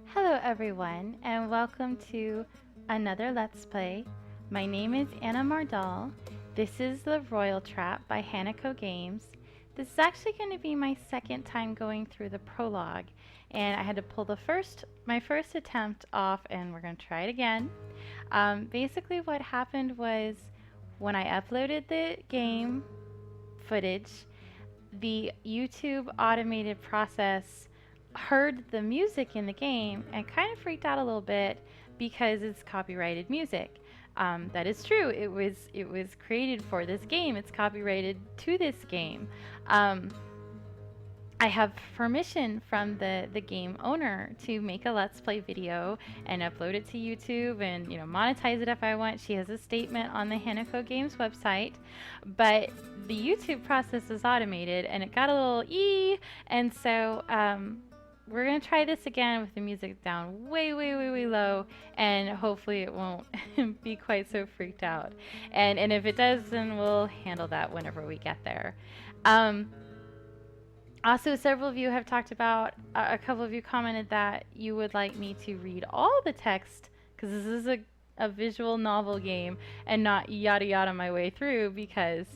Hello everyone and welcome to another Let's Play. My name is Anna Mardal. This is The Royal Trap by Hanako Games. This is actually going to be my second time going through the prologue, and I had to pull my first attempt off, and we're going to try it again. Basically what happened was when I uploaded the game footage, the YouTube automated process heard the music in the game and kind of freaked out a little bit because it's copyrighted music. That is true. It was created for this game. It's copyrighted to this game. I have permission from the game owner to make a Let's Play video and upload it to YouTube and monetize it if I want. She has a statement on the Hanako Games website, but the YouTube process is automated and it got a little and so we're going to try this again with the music down way low, and hopefully it won't be quite so freaked out. And if it does, then we'll handle that whenever we get there. Also, several of you have talked about, a couple of you commented that you would like me to read all the text, because this is a visual novel game, and not yada yada my way through, because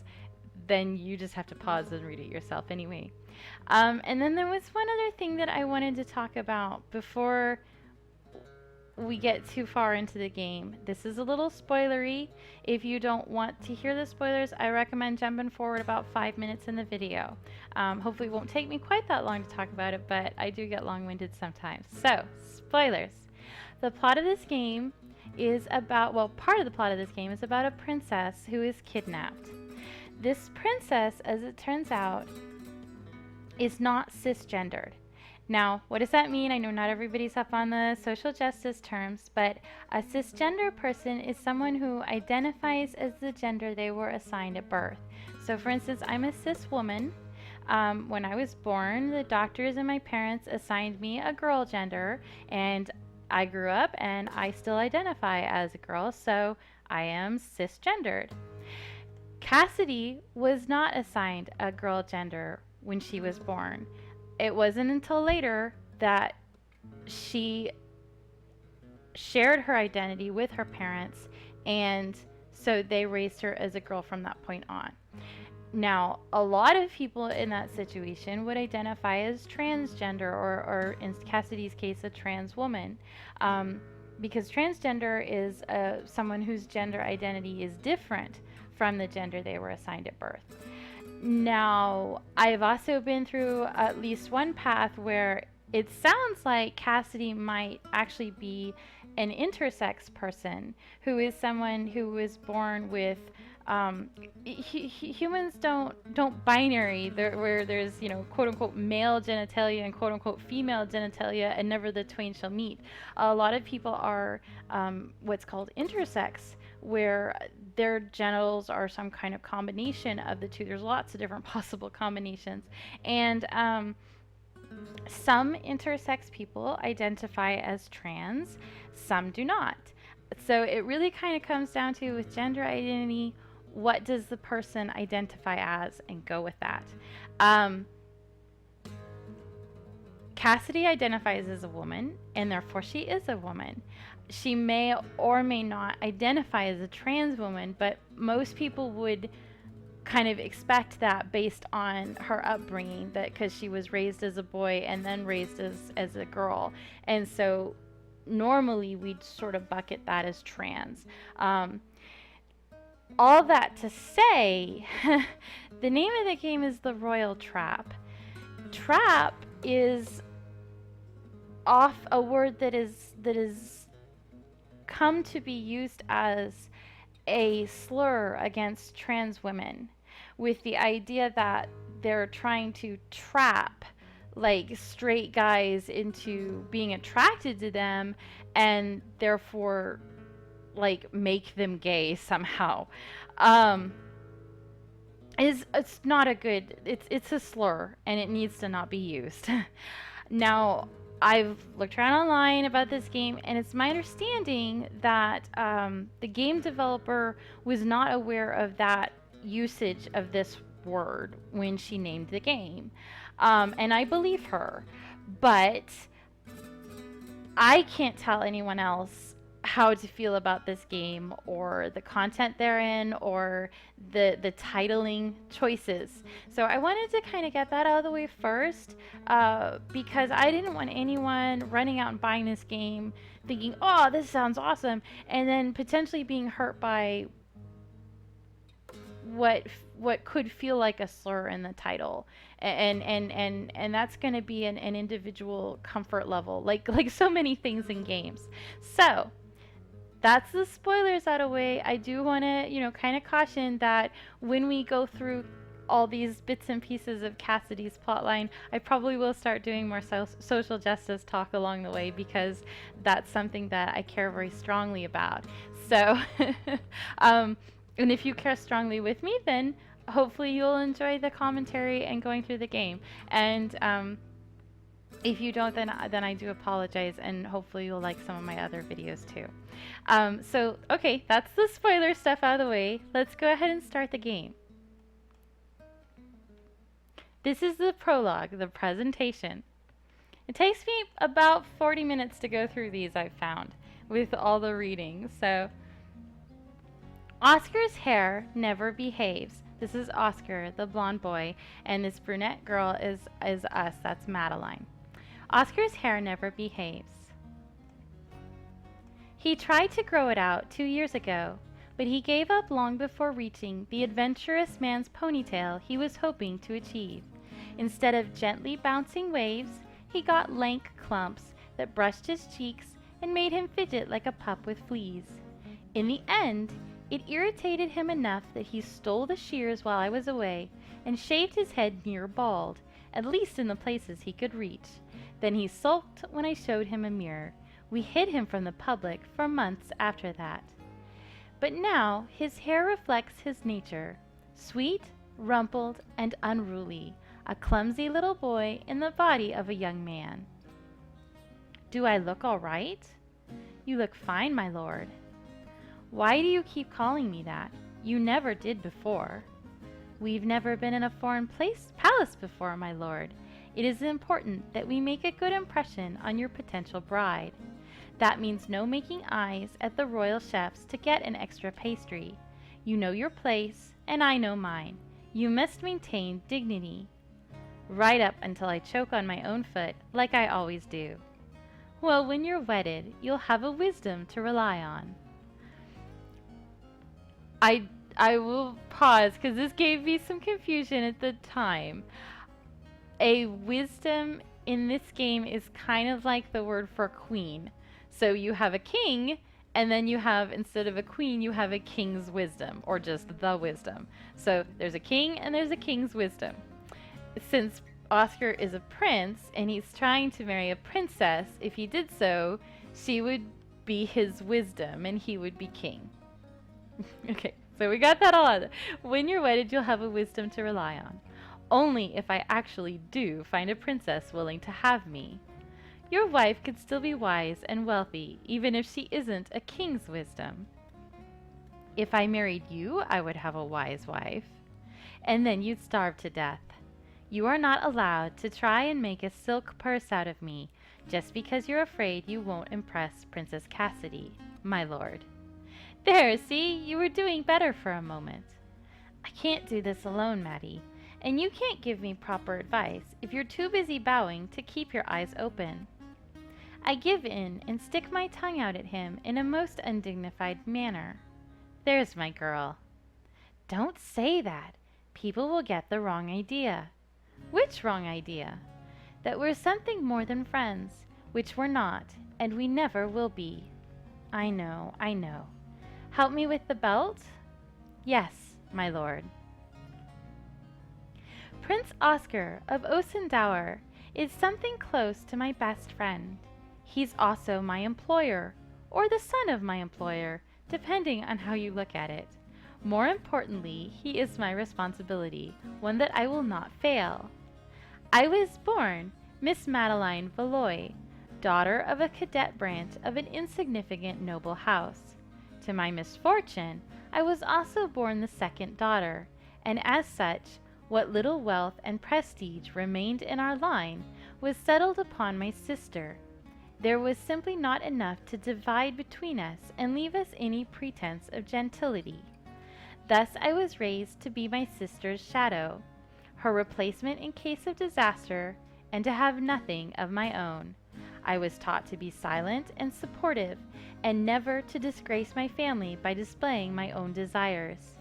then you just have to pause and read it yourself anyway. And then there was one other thing that I wanted to talk about before we get too far into the game. This is a little spoilery. If you don't want to hear the spoilers, I recommend jumping forward about 5 minutes in the video. Hopefully it won't take me quite that long to talk about it, but I do get long-winded sometimes. So, spoilers. The plot of this game is about, well, part of the plot of this game is about a princess who is kidnapped. This princess, as it turns out, is not cisgendered. Now, what does that mean? I know not everybody's up on the social justice terms, but a cisgender person is someone who identifies as the gender they were assigned at birth. So for instance, I'm a cis woman. When I was born, the doctors and my parents assigned me a girl gender, and I grew up and I still identify as a girl, so I am cisgendered. Cassidy was not assigned a girl gender when she was born. It wasn't until later that she shared her identity with her parents, and so they raised her as a girl from that point on. Now, a lot of people in that situation would identify as transgender, or in Cassidy's case, a trans woman, because transgender is someone whose gender identity is different from the gender they were assigned at birth. Now, I've also been through at least one path where it sounds like Cassidy might actually be an intersex person who is someone who was born with humans don't binary where there's quote unquote male genitalia and quote unquote female genitalia, and never the twain shall meet. A lot of people are what's called intersex, where their genitals are some kind of combination of the two. There's lots of different possible combinations, and some intersex people identify as trans, some do not. So it really kind of comes down to, with gender identity, what does the person identify as, and go with that. Cassidy identifies as a woman, and therefore she is a woman. She may or may not identify as a trans woman, but most people would kind of expect that based on her upbringing, that because she was raised as a boy and then raised as a girl. And so normally we'd sort of bucket that as trans. All that to say, the name of the game is The Royal Trap. Trap is off a word that is come to be used as a slur against trans women, with the idea that they're trying to trap like straight guys into being attracted to them, and therefore like make them gay somehow. It's not a good, it's a slur, and it needs to not be used. Now, I've looked around online about this game, and it's my understanding that the game developer was not aware of that usage of this word when she named the game. And I believe her. But I can't tell anyone else how to feel about this game or the content therein or the titling choices. So I wanted to kind of get that out of the way first, because I didn't want anyone running out and buying this game thinking, oh, this sounds awesome, and then potentially being hurt by what what could feel like a slur in the title, and that's going to be an individual comfort level, like so many things in games. So that's the spoilers out of the way. I do want to, kind of caution that when we go through all these bits and pieces of Cassidy's plotline, I probably will start doing more social justice talk along the way, because that's something that I care very strongly about. So, and if you care strongly with me, then hopefully you'll enjoy the commentary and going through the game. And if you don't, then I do apologize, and hopefully you'll like some of my other videos too. So, okay, that's the spoiler stuff out of the way. Let's go ahead and start the game. This is the prologue, the presentation. It takes me about 40 minutes to go through these, I've found, with all the reading. So, Oscar's hair never behaves. This is Oscar, the blonde boy, and this brunette girl is us, that's Meline. Oscar's hair never behaves. He tried to grow it out 2 years ago, but he gave up long before reaching the adventurous man's ponytail he was hoping to achieve. Instead of gently bouncing waves, he got lank clumps that brushed his cheeks and made him fidget like a pup with fleas. In the end, it irritated him enough that he stole the shears while I was away and shaved his head near bald, at least in the places he could reach. Then he sulked when I showed him a mirror. We hid him from the public for months after that. But now his hair reflects his nature, sweet, rumpled, and unruly, a clumsy little boy in the body of a young man. Do I look all right? You look fine, my lord. Why do you keep calling me that? You never did before. We've never been in a foreign palace before, my lord. It is important that we make a good impression on your potential bride. That means no making eyes at the royal chefs to get an extra pastry. You know your place, and I know mine. You must maintain dignity. Right up until I choke on my own foot, like I always do. Well, when you're wedded, you'll have a wisdom to rely on. I will pause, because this gave me some confusion at the time. A wisdom in this game is kind of like the word for queen. So you have a king, and then you have, instead of a queen, you have a king's wisdom, or just the wisdom. So there's a king and there's a king's wisdom. Since Oscar is a prince and he's trying to marry a princess, if he did so, she would be his wisdom and he would be king. Okay, so we got that all out. When you're wedded, you'll have a wisdom to rely on. Only if I actually do find a princess willing to have me. Your wife could still be wise and wealthy, even if she isn't a king's wisdom. If I married you, I would have a wise wife. And then you'd starve to death. You are not allowed to try and make a silk purse out of me, just because you're afraid you won't impress Princess Cassidy, my lord. There, see, you were doing better for a moment. I can't do this alone, Maddie, and you can't give me proper advice if you're too busy bowing to keep your eyes open. I give in and stick my tongue out at him in a most undignified manner. There's my girl. Don't say that. People will get the wrong idea. Which wrong idea? That we're something more than friends, which we're not, and we never will be. I know, I know. Help me with the belt? Yes, my lord. Prince Oscar of Osendower is something close to my best friend. He's also my employer, or the son of my employer, depending on how you look at it. More importantly, he is my responsibility, one that I will not fail. I was born Miss Meline Valois, daughter of a cadet branch of an insignificant noble house. To my misfortune, I was also born the second daughter, and as such, what little wealth and prestige remained in our line was settled upon my sister. There was simply not enough to divide between us and leave us any pretense of gentility. Thus I was raised to be my sister's shadow, her replacement in case of disaster, and to have nothing of my own. I was taught to be silent and supportive, and never to disgrace my family by displaying my own desires.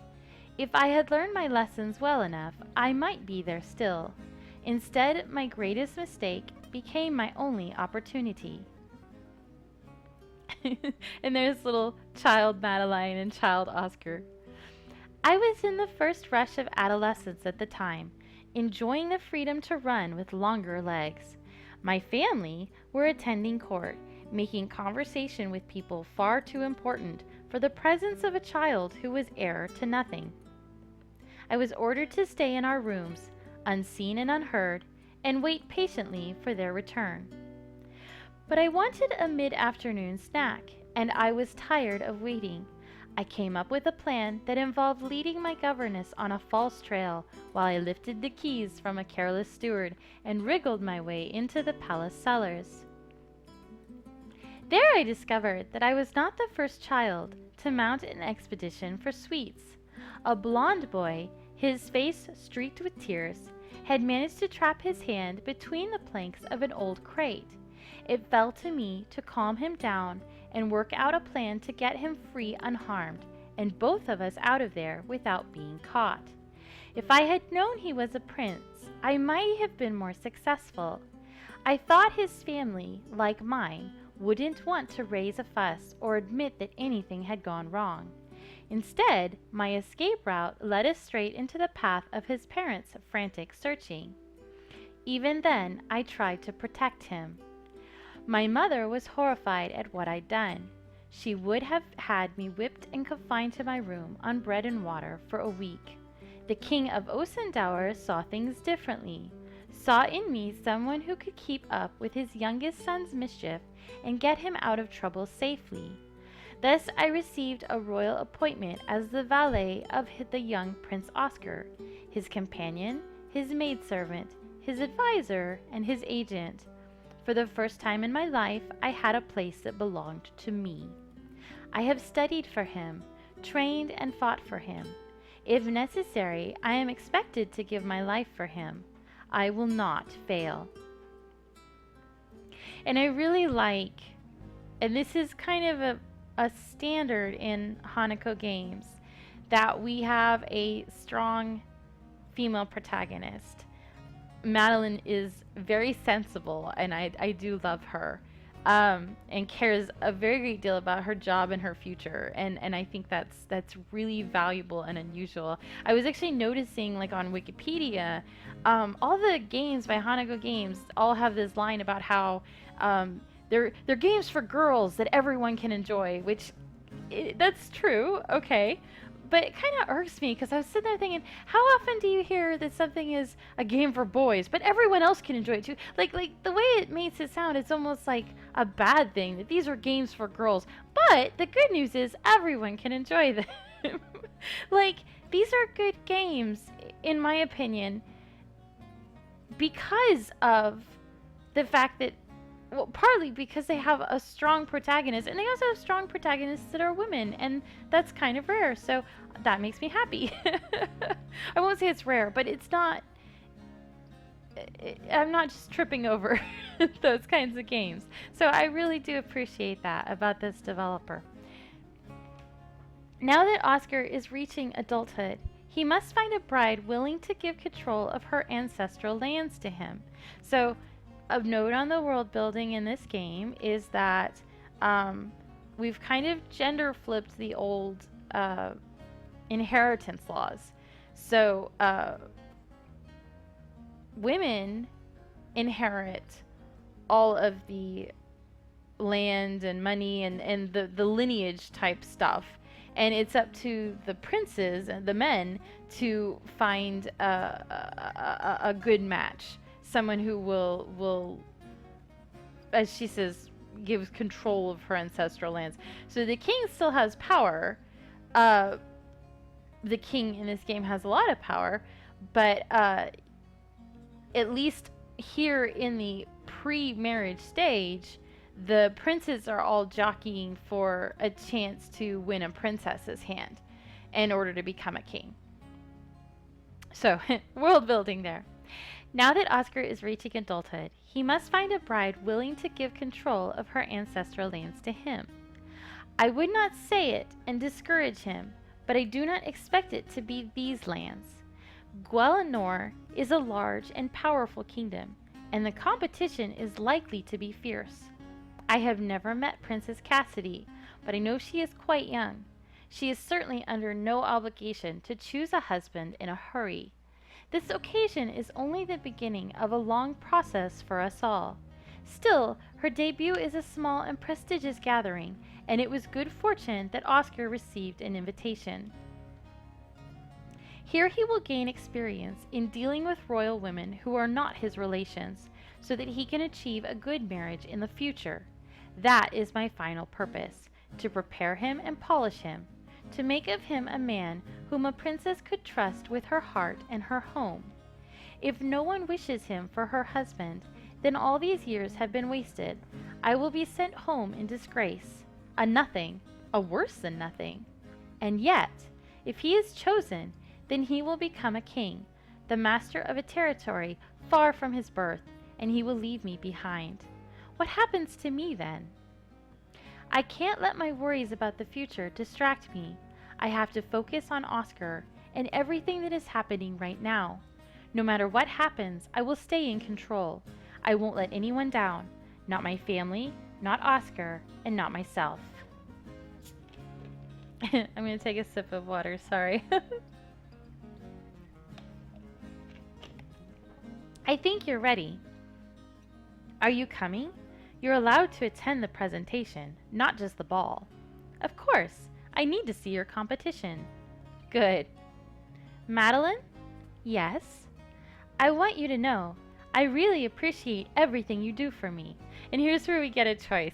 If I had learned my lessons well enough, I might be there still. Instead, my greatest mistake became my only opportunity. And there's little child Meline and child Oscar. I was in the first rush of adolescence at the time, enjoying the freedom to run with longer legs. My family were attending court, making conversation with people far too important for the presence of a child who was heir to nothing. I was ordered to stay in our rooms, unseen and unheard, and wait patiently for their return. But I wanted a mid-afternoon snack, and I was tired of waiting. I came up with a plan that involved leading my governess on a false trail while I lifted the keys from a careless steward and wriggled my way into the palace cellars. There I discovered that I was not the first child to mount an expedition for sweets. A blond boy, his face streaked with tears, had managed to trap his hand between the planks of an old crate. It fell to me to calm him down and work out a plan to get him free unharmed, and both of us out of there without being caught. If I had known he was a prince, I might have been more successful. I thought his family, like mine, wouldn't want to raise a fuss or admit that anything had gone wrong. Instead, my escape route led us straight into the path of his parents' frantic searching. Even then, I tried to protect him. My mother was horrified at what I'd done. She would have had me whipped and confined to my room on bread and water for a week. The king of Osendower saw things differently, saw in me someone who could keep up with his youngest son's mischief and get him out of trouble safely. Thus I received a royal appointment as the valet of the young Prince Oscar, his companion, his maidservant, his advisor, and his agent. For the first time in my life, I had a place that belonged to me. I have studied for him, trained and fought for him. If necessary, I am expected to give my life for him. I will not fail. And I really like, and this is kind of a standard in Hanako games, that we have a strong female protagonist. Meline is very sensible, and I do love her, and cares a very great deal about her job and her future, and I think that's really valuable and unusual. I was actually noticing, like on Wikipedia, all the games by Hanako Games all have this line about how they're games for girls that everyone can enjoy, which that's true, okay. But it kind of irks me because I was sitting there thinking, how often do you hear that something is a game for boys, but everyone else can enjoy it too? Like the way it makes it sound, it's almost like a bad thing that these are games for girls. But the good news is everyone can enjoy them. Like, these are good games, in my opinion, because of the fact that, well, partly because they have a strong protagonist, and they also have strong protagonists that are women, and that's kind of rare, so that makes me happy. I won't say it's rare, but it's not, I'm not just tripping over those kinds of games. So I really do appreciate that about this developer. Now that Oscar is reaching adulthood, he must find a bride willing to give control of her ancestral lands to him. So a note on the world building in this game is that we've kind of gender flipped the old inheritance laws. So women inherit all of the land and money and the lineage type stuff, and it's up to the princes and the men to find a good match. Someone who will, as she says, gives control of her ancestral lands. So the king still has power. The king in this game has a lot of power, but at least here in the pre-marriage stage, the princes are all jockeying for a chance to win a princess's hand in order to become a king. So, world building there. Now that Oscar is reaching adulthood, he must find a bride willing to give control of her ancestral lands to him. I would not say it and discourage him, but I do not expect it to be these lands. Guelenor is a large and powerful kingdom, and the competition is likely to be fierce. I have never met Princess Cassidy, but I know she is quite young. She is certainly under no obligation to choose a husband in a hurry. This occasion is only the beginning of a long process for us all. Still, her debut is a small and prestigious gathering, and it was good fortune that Oscar received an invitation. Here he will gain experience in dealing with royal women who are not his relations, so that he can achieve a good marriage in the future. That is my final purpose, to prepare him and polish him, to make of him a man whom a princess could trust with her heart and her home. If no one wishes him for her husband, then all these years have been wasted. I will be sent home in disgrace, a nothing, a worse than nothing. And yet, if he is chosen, then he will become a king, the master of a territory far from his birth, and he will leave me behind. What happens to me then? I can't let my worries about the future distract me. I have to focus on Oscar and everything that is happening right now. No matter what happens, I will stay in control. I won't let anyone down. Not my family, not Oscar, and not myself. I'm going to take a sip of water, sorry. I think you're ready. Are you coming? You're allowed to attend the presentation, not just the ball. Of course, I need to see your competition. Good. Madeline? Yes? I want you to know, I really appreciate everything you do for me. And here's where we get a choice.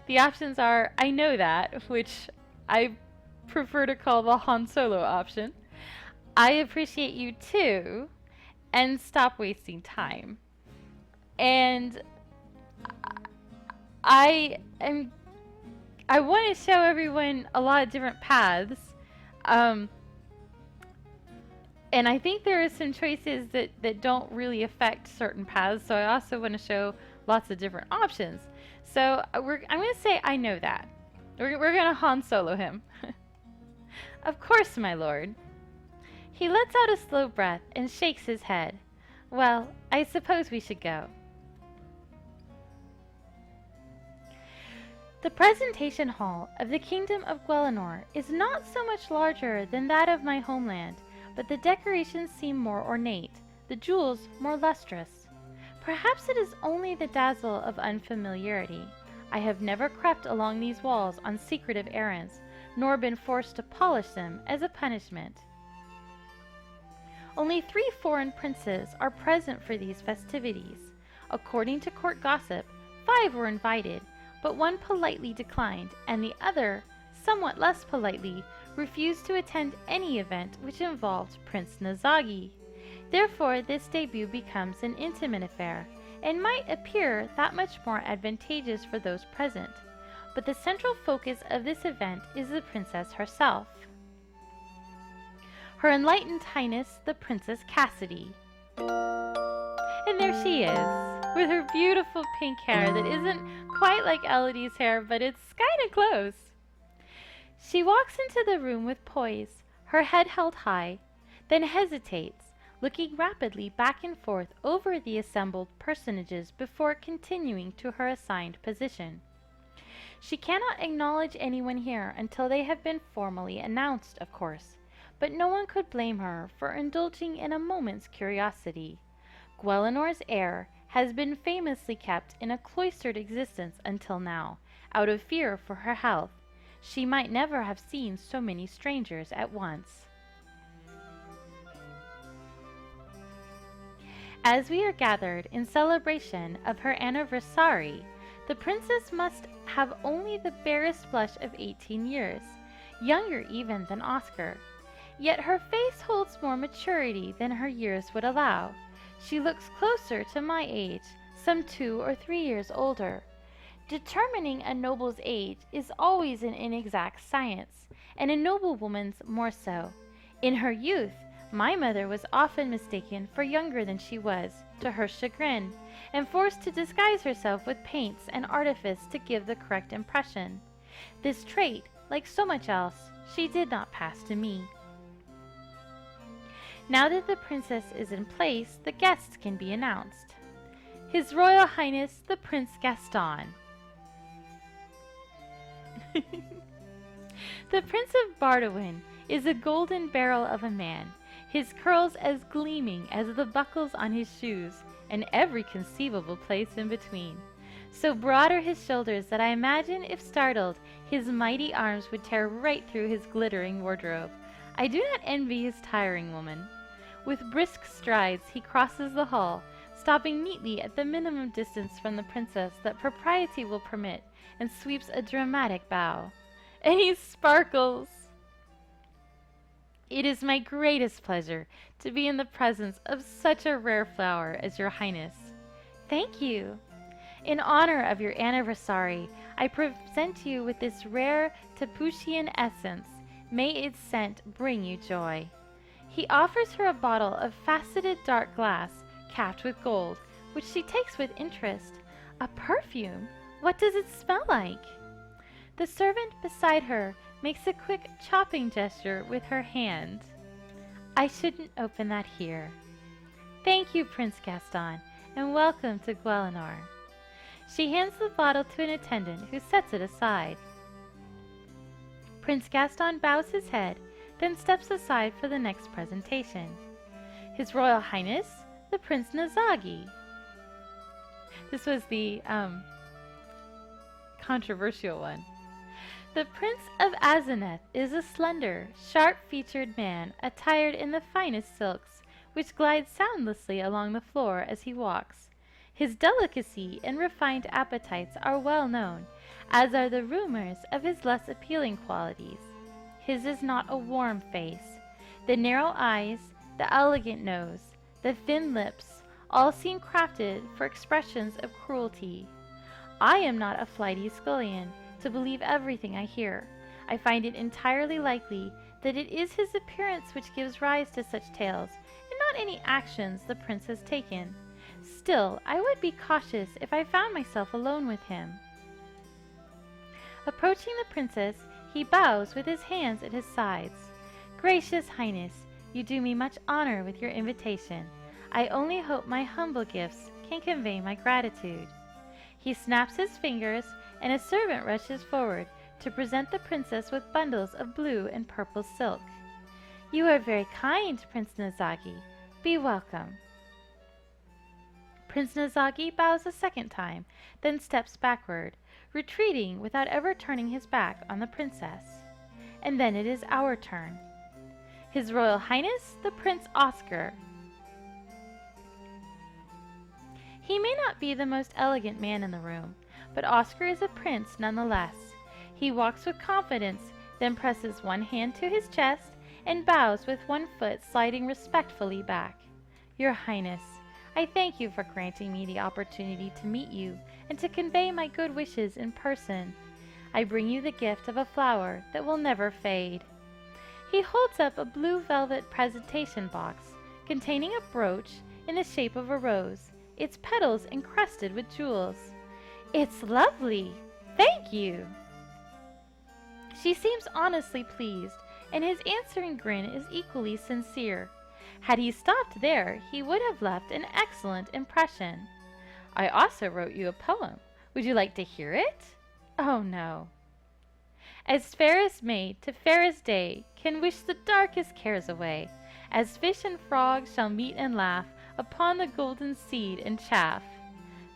The options are, I know that, which I prefer to call the Han Solo option. I appreciate you too, and stop wasting time. And I want to show everyone a lot of different paths, and I think there are some choices that don't really affect certain paths, so I also want to show lots of different options. So I'm going to say I know that. We're going to Han Solo him. Of course, my lord. He lets out a slow breath and shakes his head. Well, I suppose we should go. The presentation hall of the Kingdom of Guelenor is not so much larger than that of my homeland, but the decorations seem more ornate, the jewels more lustrous. Perhaps it is only the dazzle of unfamiliarity. I have never crept along these walls on secretive errands, nor been forced to polish them as a punishment. Only 3 foreign princes are present for these festivities. According to court gossip, 5 were invited, but one politely declined, and the other, somewhat less politely, refused to attend any event which involved Prince Nazagi. Therefore, this debut becomes an intimate affair, and might appear that much more advantageous for those present. But the central focus of this event is the princess herself. Her Enlightened Highness, the Princess Cassidy. And there she is, with her beautiful pink hair that isn't quite like Elodie's hair, but it's kind of close. She walks into the room with poise, her head held high, then hesitates, looking rapidly back and forth over the assembled personages before continuing to her assigned position. She cannot acknowledge anyone here until they have been formally announced, of course, but no one could blame her for indulging in a moment's curiosity. Guelenor's heir has been famously kept in a cloistered existence until now, out of fear for her health. She might never have seen so many strangers at once. As we are gathered in celebration of her anniversary, the princess must have only the barest blush of 18 years, younger even than Oscar. Yet her face holds more maturity than her years would allow. She looks closer to my age, some 2 or 3 years older. Determining a noble's age is always an inexact science, and a noblewoman's more so. In her youth, my mother was often mistaken for younger than she was, to her chagrin, and forced to disguise herself with paints and artifice to give the correct impression. This trait, like so much else, she did not pass to me. Now that the princess is in place, the guests can be announced. His Royal Highness the Prince Gaston. The Prince of Bardawin is a golden barrel of a man, his curls as gleaming as the buckles on his shoes, and every conceivable place in between. So broad are his shoulders that I imagine, if startled, his mighty arms would tear right through his glittering wardrobe. I do not envy his tiring woman. With brisk strides he crosses the hall, stopping neatly at the minimum distance from the princess that propriety will permit, and sweeps a dramatic bow. And he sparkles! It is my greatest pleasure to be in the presence of such a rare flower as your highness. Thank you. In honor of your anniversary, I present you with this rare Taputian essence. May its scent bring you joy. He offers her a bottle of faceted dark glass, capped with gold, which she takes with interest. A perfume? What does it smell like? The servant beside her makes a quick chopping gesture with her hand. I shouldn't open that here. Thank you, Prince Gaston, and welcome to Guelenar. She hands the bottle to an attendant who sets it aside. Prince Gaston bows his head, then steps aside for the next presentation. His Royal Highness, the Prince Nazagi. This was the controversial one. The Prince of Azeneth is a slender, sharp-featured man attired in the finest silks, which glide soundlessly along the floor as he walks. His delicacy and refined appetites are well known, as are the rumors of his less appealing qualities. His is not a warm face. The narrow eyes, the elegant nose, the thin lips, all seem crafted for expressions of cruelty. I am not a flighty scullion to believe everything I hear. I find it entirely likely that it is his appearance which gives rise to such tales, and not any actions the prince has taken. Still, I would be cautious if I found myself alone with him. Approaching the princess, he bows with his hands at his sides. Gracious Highness, you do me much honor with your invitation. I only hope my humble gifts can convey my gratitude. He snaps his fingers, and a servant rushes forward to present the princess with bundles of blue and purple silk. You are very kind, Prince Nazagi. Be welcome. Prince Nazagi bows a second time, then steps backward, retreating without ever turning his back on the princess. And then it is our turn. His Royal Highness, the Prince Oscar. He may not be the most elegant man in the room, but Oscar is a prince nonetheless. He walks with confidence, then presses one hand to his chest and bows with one foot sliding respectfully back. Your Highness, I thank you for granting me the opportunity to meet you and to convey my good wishes in person. I bring you the gift of a flower that will never fade. He holds up a blue velvet presentation box containing a brooch in the shape of a rose, its petals encrusted with jewels. It's lovely! Thank you! She seems honestly pleased, and his answering grin is equally sincere. Had he stopped there, he would have left an excellent impression. I also wrote you a poem. Would you like to hear it? Oh, no. As fairest maid to fairest day can wish the darkest cares away, as fish and frog shall meet and laugh upon the golden seed and chaff.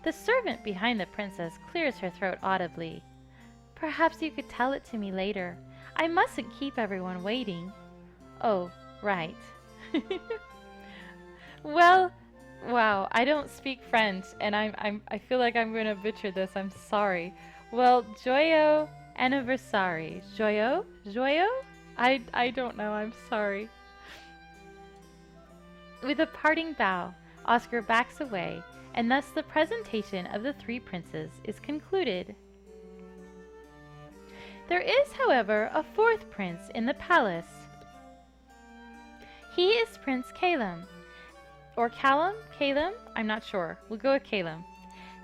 The servant behind the princess clears her throat audibly. Perhaps you could tell it to me later. I mustn't keep everyone waiting. Oh, right. Well, wow, I don't speak French, and I feel like I'm going to butcher this. I'm sorry. Well, joyeux anniversary. Joyeux? Joyeux? I don't know. I'm sorry. With a parting bow, Oscar backs away, and thus the presentation of the three princes is concluded. There is, however, a fourth prince in the palace. He is Prince Calum, or Callum? Calum? I'm not sure. We'll go with Calum.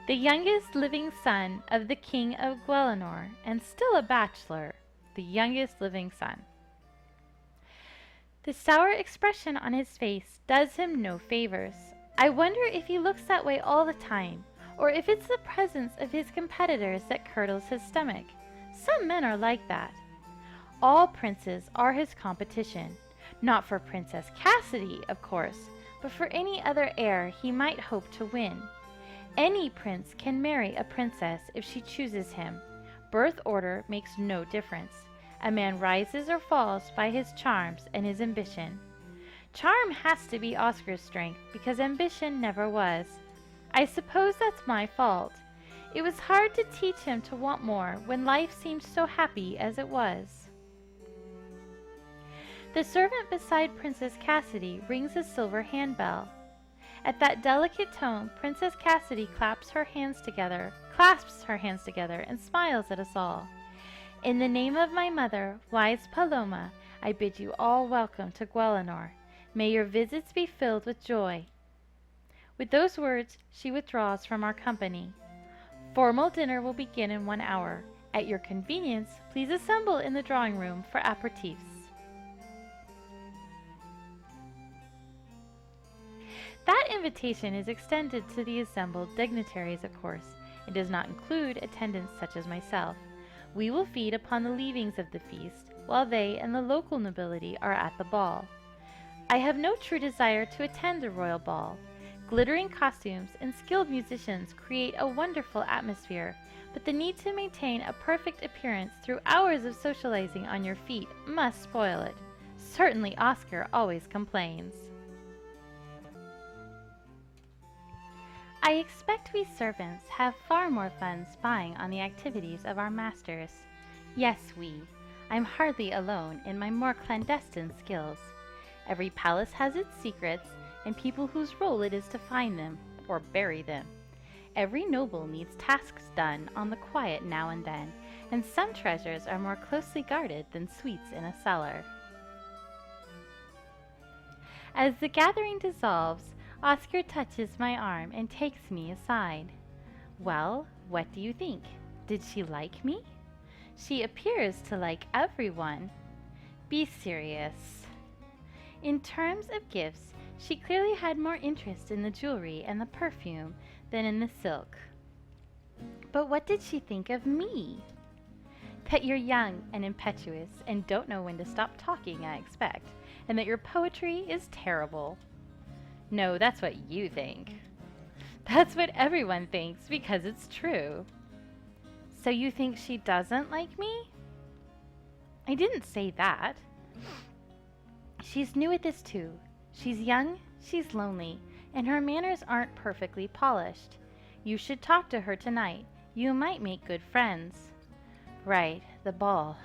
The youngest living son of the King of Guelenor, and still a bachelor, the youngest living son. The sour expression on his face does him no favors. I wonder if he looks that way all the time, or if it's the presence of his competitors that curdles his stomach. Some men are like that. All princes are his competition, not for Princess Cassidy, of course, but for any other heir he might hope to win. Any prince can marry a princess if she chooses him. Birth order makes no difference. A man rises or falls by his charms and his ambition. Charm has to be Oscar's strength because ambition never was. I suppose that's my fault. It was hard to teach him to want more when life seemed so happy as it was. The servant beside Princess Cassidy rings a silver handbell. At that delicate tone, Princess Cassidy clasps her hands together, and smiles at us all. In the name of my mother, wise Paloma, I bid you all welcome to Guelenor. May your visits be filled with joy. With those words, she withdraws from our company. Formal dinner will begin in 1 hour. At your convenience, please assemble in the drawing room for aperitifs. That invitation is extended to the assembled dignitaries, of course. It does not include attendants such as myself. We will feed upon the leavings of the feast, while they and the local nobility are at the ball. I have no true desire to attend a royal ball. Glittering costumes and skilled musicians create a wonderful atmosphere, but the need to maintain a perfect appearance through hours of socializing on your feet must spoil it. Certainly Oscar always complains. I expect we servants have far more fun spying on the activities of our masters. Yes, we. I'm hardly alone in my more clandestine skills. Every palace has its secrets, and people whose role it is to find them, or bury them. Every noble needs tasks done on the quiet now and then, and some treasures are more closely guarded than sweets in a cellar. As the gathering dissolves, Oscar touches my arm and takes me aside. Well, what do you think? Did she like me? She appears to like everyone. Be serious. In terms of gifts, she clearly had more interest in the jewelry and the perfume than in the silk. But what did she think of me? That you're young and impetuous and don't know when to stop talking, I expect, and that your poetry is terrible. No, that's what you think. That's what everyone thinks because it's true. So you think she doesn't like me? I didn't say that. She's new at this too. She's young, she's lonely, and her manners aren't perfectly polished. You should talk to her tonight. You might make good friends. Right, the ball.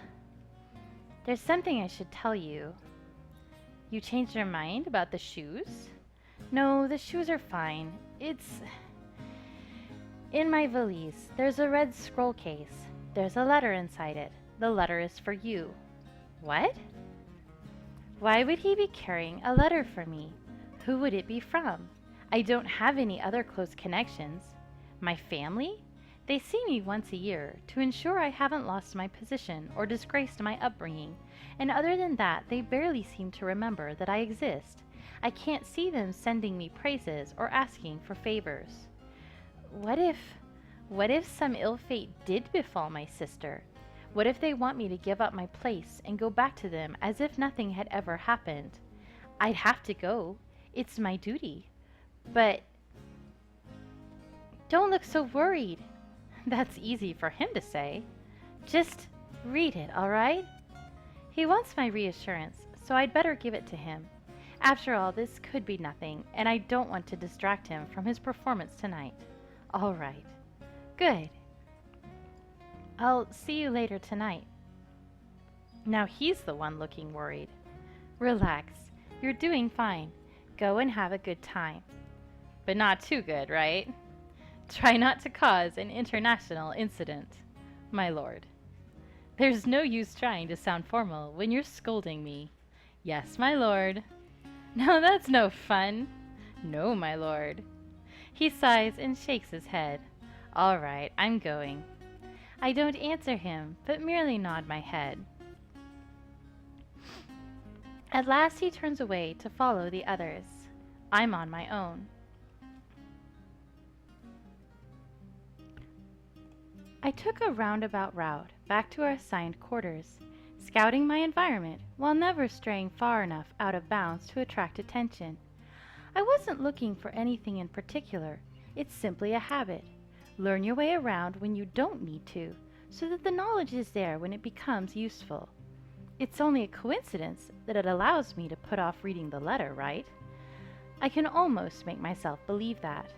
There's something I should tell you. You changed your mind about the shoes? No, the shoes are fine. It's in my valise. There's a red scroll case. There's a letter inside it. The letter is for you. What? Why would he be carrying a letter for me? Who would it be from? I don't have any other close connections. My family? They see me once a year to ensure I haven't lost my position or disgraced my upbringing, and other than that, they barely seem to remember that I exist. I can't see them sending me praises or asking for favors. What if some ill fate did befall my sister? What if they want me to give up my place and go back to them as if nothing had ever happened? I'd have to go. It's my duty. But don't look so worried. That's easy for him to say. Just read it, all right? He wants my reassurance, so I'd better give it to him. After all, this could be nothing, and I don't want to distract him from his performance tonight. All right. Good. I'll see you later tonight. Now he's the one looking worried. Relax. You're doing fine. Go and have a good time. but not too good, right? Try not to cause an international incident, my lord. There's no use trying to sound formal when you're scolding me. Yes, my lord. No, that's no fun. No, my lord. He sighs and shakes his head. All right, I'm going. I don't answer him, but merely nod my head. At last he turns away to follow the others. I'm on my own. I took a roundabout route back to our assigned quarters, scouting my environment while never straying far enough out of bounds to attract attention. I wasn't looking for anything in particular. It's simply a habit. Learn your way around when you don't need to, so that the knowledge is there when it becomes useful. It's only a coincidence that it allows me to put off reading the letter, right? I can almost make myself believe that.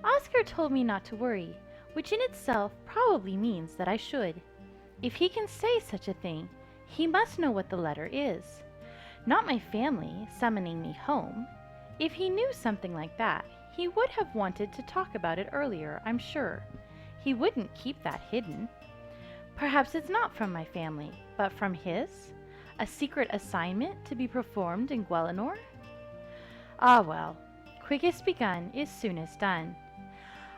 Oscar told me not to worry, which in itself probably means that I should. If he can say such a thing, he must know what the letter is. Not my family summoning me home. If he knew something like that, he would have wanted to talk about it earlier, I'm sure. He wouldn't keep that hidden. Perhaps it's not from my family, but from his? A secret assignment to be performed in Guelinor? Ah well, quickest begun is soonest done.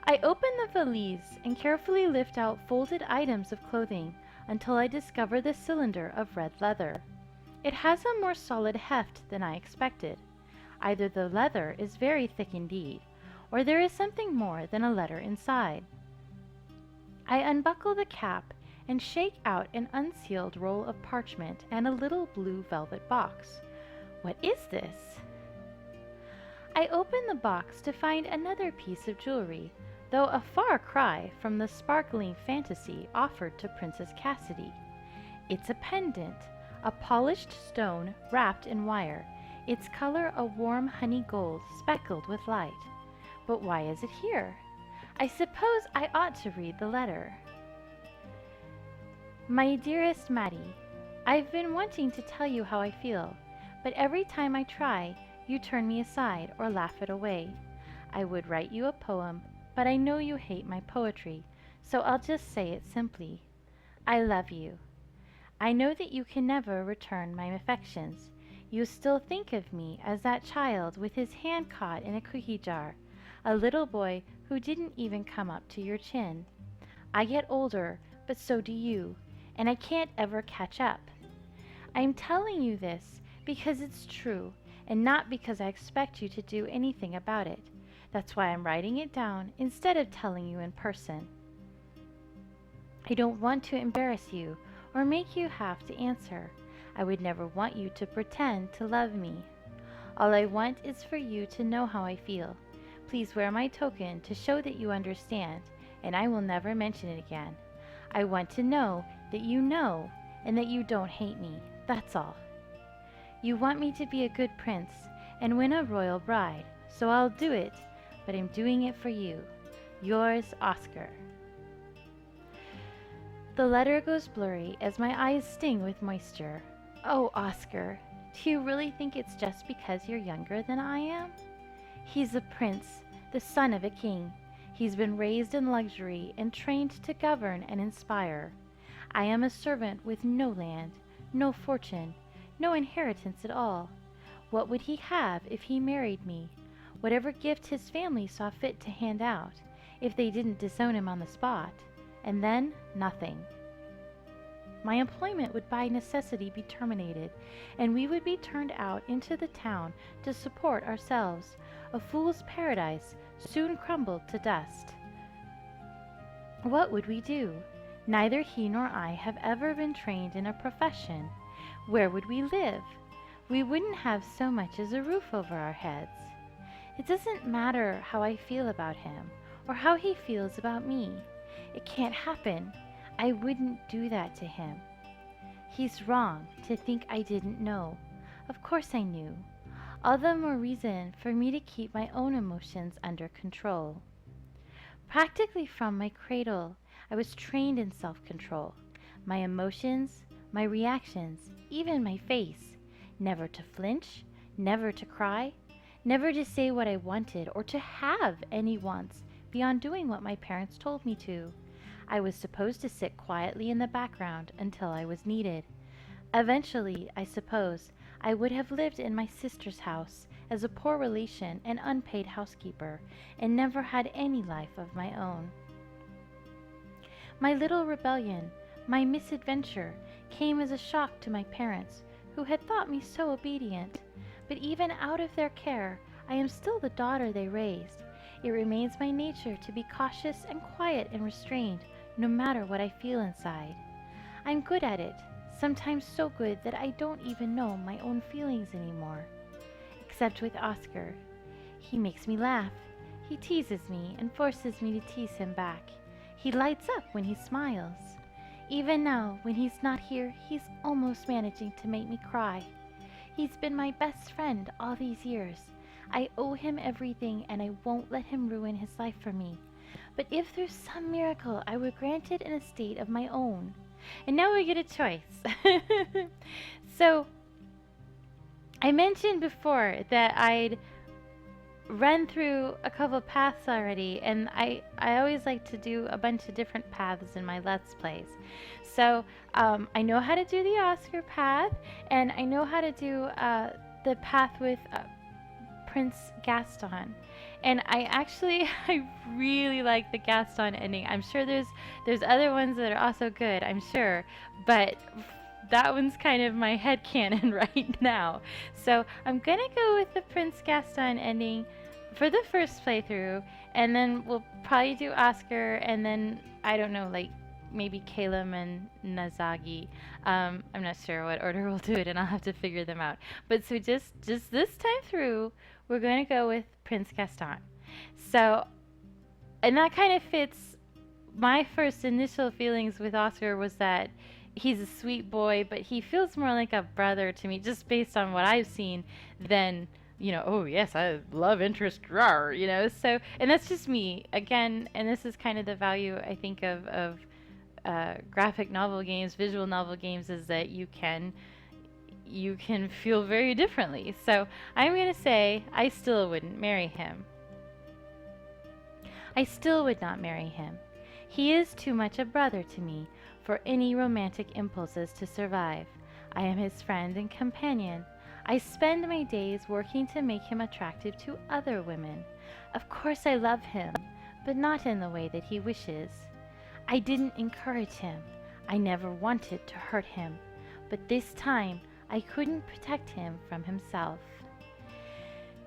I open the valise and carefully lift out folded items of clothing until I discover the cylinder of red leather. It has a more solid heft than I expected. Either the leather is very thick indeed, or there is something more than a letter inside. I unbuckle the cap and shake out an unsealed roll of parchment and a little blue velvet box. What is this? I open the box to find another piece of jewelry, though a far cry from the sparkling fantasy offered to Princess Cassidy. It's a pendant, a polished stone wrapped in wire, its color a warm honey gold speckled with light. But why is it here? I suppose I ought to read the letter. My dearest Maddie, I've been wanting to tell you how I feel, but every time I try, you turn me aside or laugh it away. I would write you a poem, but I know you hate my poetry, so I'll just say it simply. I love you. I know that you can never return my affections. You still think of me as that child with his hand caught in a cookie jar, a little boy who didn't even come up to your chin. I get older, but so do you, and I can't ever catch up. I'm telling you this because it's true, and not because I expect you to do anything about it. That's why I'm writing it down instead of telling you in person. I don't want to embarrass you or make you have to answer. I would never want you to pretend to love me. All I want is for you to know how I feel. Please wear my token to show that you understand, and I will never mention it again. I want to know and that you don't hate me. That's all. You want me to be a good prince and win a royal bride, so I'll do it, but I'm doing it for you. Yours, Oscar. The letter goes blurry as my eyes sting with moisture. Oh, Oscar, do you really think it's just because you're younger than I am? He's a prince, the son of a king. He's been raised in luxury and trained to govern and inspire. I am a servant with no land, no fortune, no inheritance at all. What would he have if he married me? Whatever gift his family saw fit to hand out, if they didn't disown him on the spot. And then, nothing. My employment would by necessity be terminated, and we would be turned out into the town to support ourselves. A fool's paradise soon crumbled to dust. What would we do? Neither he nor I have ever been trained in a profession. Where would we live? We wouldn't have so much as a roof over our heads. It doesn't matter how I feel about him, or how he feels about me. It can't happen. I wouldn't do that to him. He's wrong to think I didn't know. Of course I knew. All the more reason for me to keep my own emotions under control. Practically from my cradle, I was trained in self-control. My emotions, my reactions, even my face. Never to flinch, never to cry, never to say what I wanted or to have any wants beyond doing what my parents told me to. I was supposed to sit quietly in the background until I was needed. Eventually, I suppose, I would have lived in my sister's house as a poor relation and unpaid housekeeper, and never had any life of my own. My little rebellion, my misadventure, came as a shock to my parents, who had thought me so obedient. But even out of their care, I am still the daughter they raised. It remains my nature to be cautious and quiet and restrained, no matter what I feel inside. I'm good at it, sometimes so good that I don't even know my own feelings anymore. Except with Oscar. He makes me laugh. He teases me and forces me to tease him back. He lights up when he smiles. Even now, when he's not here, he's almost managing to make me cry. He's been my best friend all these years. I owe him everything, and I won't let him ruin his life for me. But if through some miracle I were granted an estate of my own. And now we get a choice. So, I mentioned before that I'd run through a couple paths already, and I always like to do a bunch of different paths in my Let's Plays. So I know how to do the Oscar path, and I know how to do the path with Prince Gaston. And I really like the Gaston ending. I'm sure there's other ones that are also good, I'm sure, but that one's kind of my headcanon right now. So I'm gonna go with the Prince Gaston ending for the first playthrough, and then we'll probably do Oscar, and then, I don't know, like maybe Caleb and Nazagi. I'm not sure what order we'll do it, and I'll have to figure them out. But so just this time through, we're going to go with Prince Gaston. So, and that kind of fits my first initial feelings with Oscar was that he's a sweet boy, but he feels more like a brother to me, just based on what I've seen, than, you know, oh yes, I love interest, rawr, you know. So, and that's just me again, and this is kind of the value I think of graphic novel games, visual novel games, is that you can feel very differently. So I'm gonna say I still wouldn't marry him. I still would not marry him. He is too much a brother to me for any romantic impulses to survive. I am his friend and companion. I spend my days working to make him attractive to other women. Of course I love him, but not in the way that he wishes. I didn't encourage him. I never wanted to hurt him. But this time, I couldn't protect him from himself.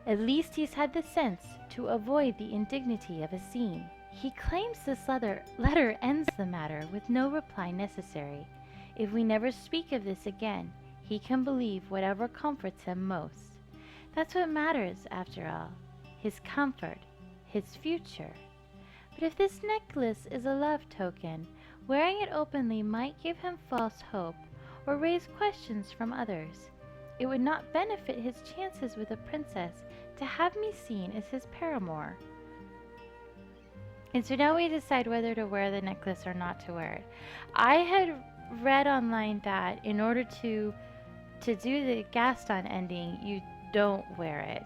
At least he's had the sense to avoid the indignity of a scene. He claims this letter ends the matter with no reply necessary. If we never speak of this again, he can believe whatever comforts him most. That's what matters, after all. His comfort, his future. But if this necklace is a love token, wearing it openly might give him false hope or raise questions from others. It would not benefit his chances with a princess to have me seen as his paramour. And so now we decide whether to wear the necklace or not to wear it. I had read online that in order to do the Gaston ending, you don't wear it.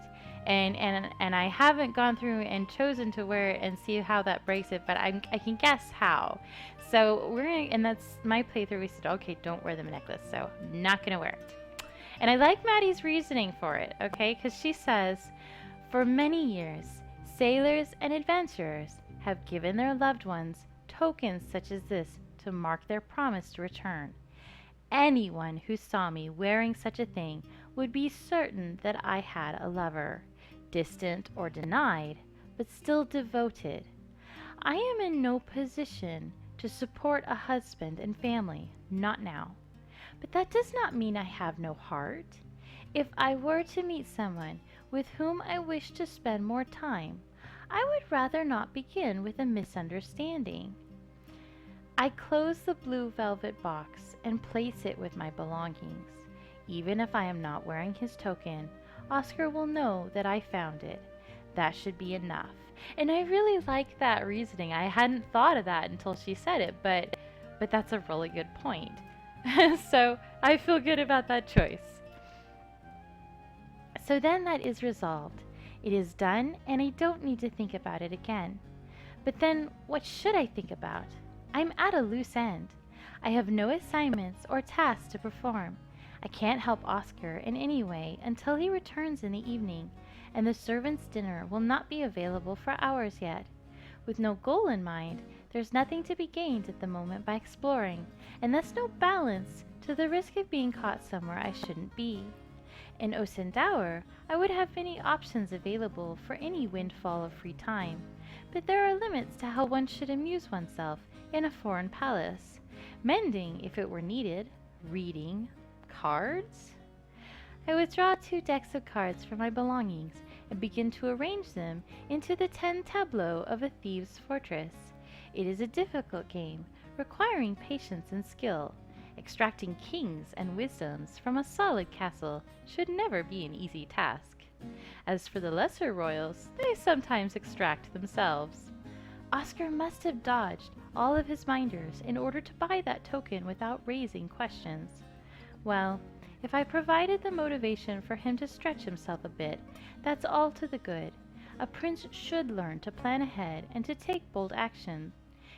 And I haven't gone through and chosen to wear it and see how that breaks it, but I can guess how. So we're gonna, and that's my playthrough. We said, okay, don't wear the necklace, so I'm not gonna wear it. And I like Maddie's reasoning for it, okay? Because she says, for many years, sailors and adventurers have given their loved ones tokens such as this to mark their promise to return. Anyone who saw me wearing such a thing would be certain that I had a lover, distant or denied, but still devoted. I am in no position to support a husband and family, not now. But that does not mean I have no heart. If I were to meet someone with whom I wish to spend more time, I would rather not begin with a misunderstanding. I close the blue velvet box and place it with my belongings. Even if I am not wearing his token, Oscar will know that I found it. That should be enough. And I really like that reasoning. I hadn't thought of that until she said it, but that's a really good point. So I feel good about that choice. So then that is resolved. It is done, and I don't need to think about it again. But then, what should I think about? I'm at a loose end. I have no assignments or tasks to perform. I can't help Oscar in any way until he returns in the evening, and the servants' dinner will not be available for hours yet. With no goal in mind, there's nothing to be gained at the moment by exploring, and thus no balance to the risk of being caught somewhere I shouldn't be. In Osendower, I would have many options available for any windfall of free time, but there are limits to how one should amuse oneself in a foreign palace. Mending, if it were needed, reading, cards. I withdraw 2 decks of cards from my belongings and begin to arrange them into the 10 tableaux of a thieves' fortress. It is a difficult game, requiring patience and skill. Extracting kings and wisdoms from a solid castle should never be an easy task. As for the lesser royals, they sometimes extract themselves. Oscar must have dodged all of his minders in order to buy that token without raising questions. Well, if I provided the motivation for him to stretch himself a bit, that's all to the good. A prince should learn to plan ahead and to take bold action.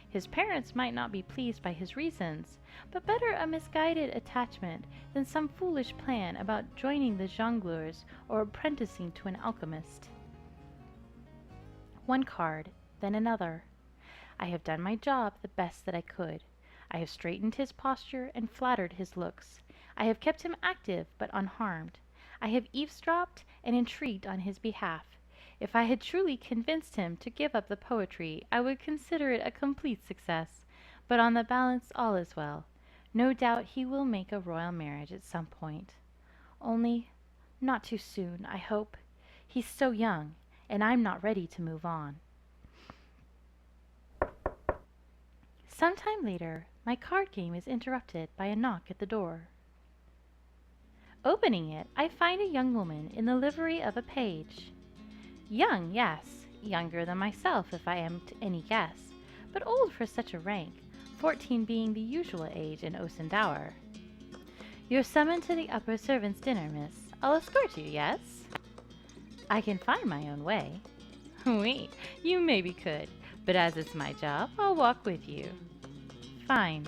His parents might not be pleased by his reasons, but better a misguided attachment than some foolish plan about joining the jongleurs or apprenticing to an alchemist. One card, then another. I have done my job the best that I could. I have straightened his posture and flattered his looks. I have kept him active but unharmed. I have eavesdropped and intrigued on his behalf. If I had truly convinced him to give up the poetry, I would consider it a complete success, but on the balance all is well. No doubt he will make a royal marriage at some point. Only, not too soon, I hope. He's so young, and I'm not ready to move on. Some time later, my card game is interrupted by a knock at the door. Opening it, I find a young woman in the livery of a page. Young, yes, younger than myself if I am any guess, but old for such a rank, 14 being the usual age in Osendower. You're summoned to the upper servants' dinner, miss. I'll escort you, yes? I can find my own way. Oui, you maybe could, but as it's my job, I'll walk with you. Fine.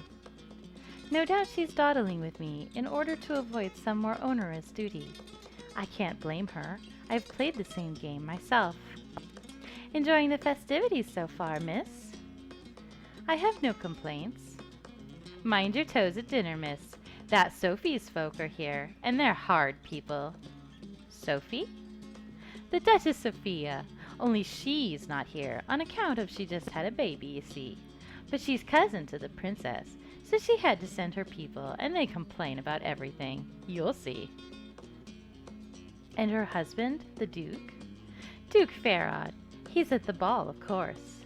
No doubt she's dawdling with me in order to avoid some more onerous duty. I can't blame her. I've played the same game myself. Enjoying the festivities so far, miss? I have no complaints. Mind your toes at dinner, miss. That Sophie's folk are here, and they're hard people. Sophie? The Duchess Sophia, only she's not here on account of she just had a baby, you see. But she's cousin to the princess, so she had to send her people, and they complain about everything. You'll see. And her husband, the Duke? Duke Farod. He's at the ball, of course.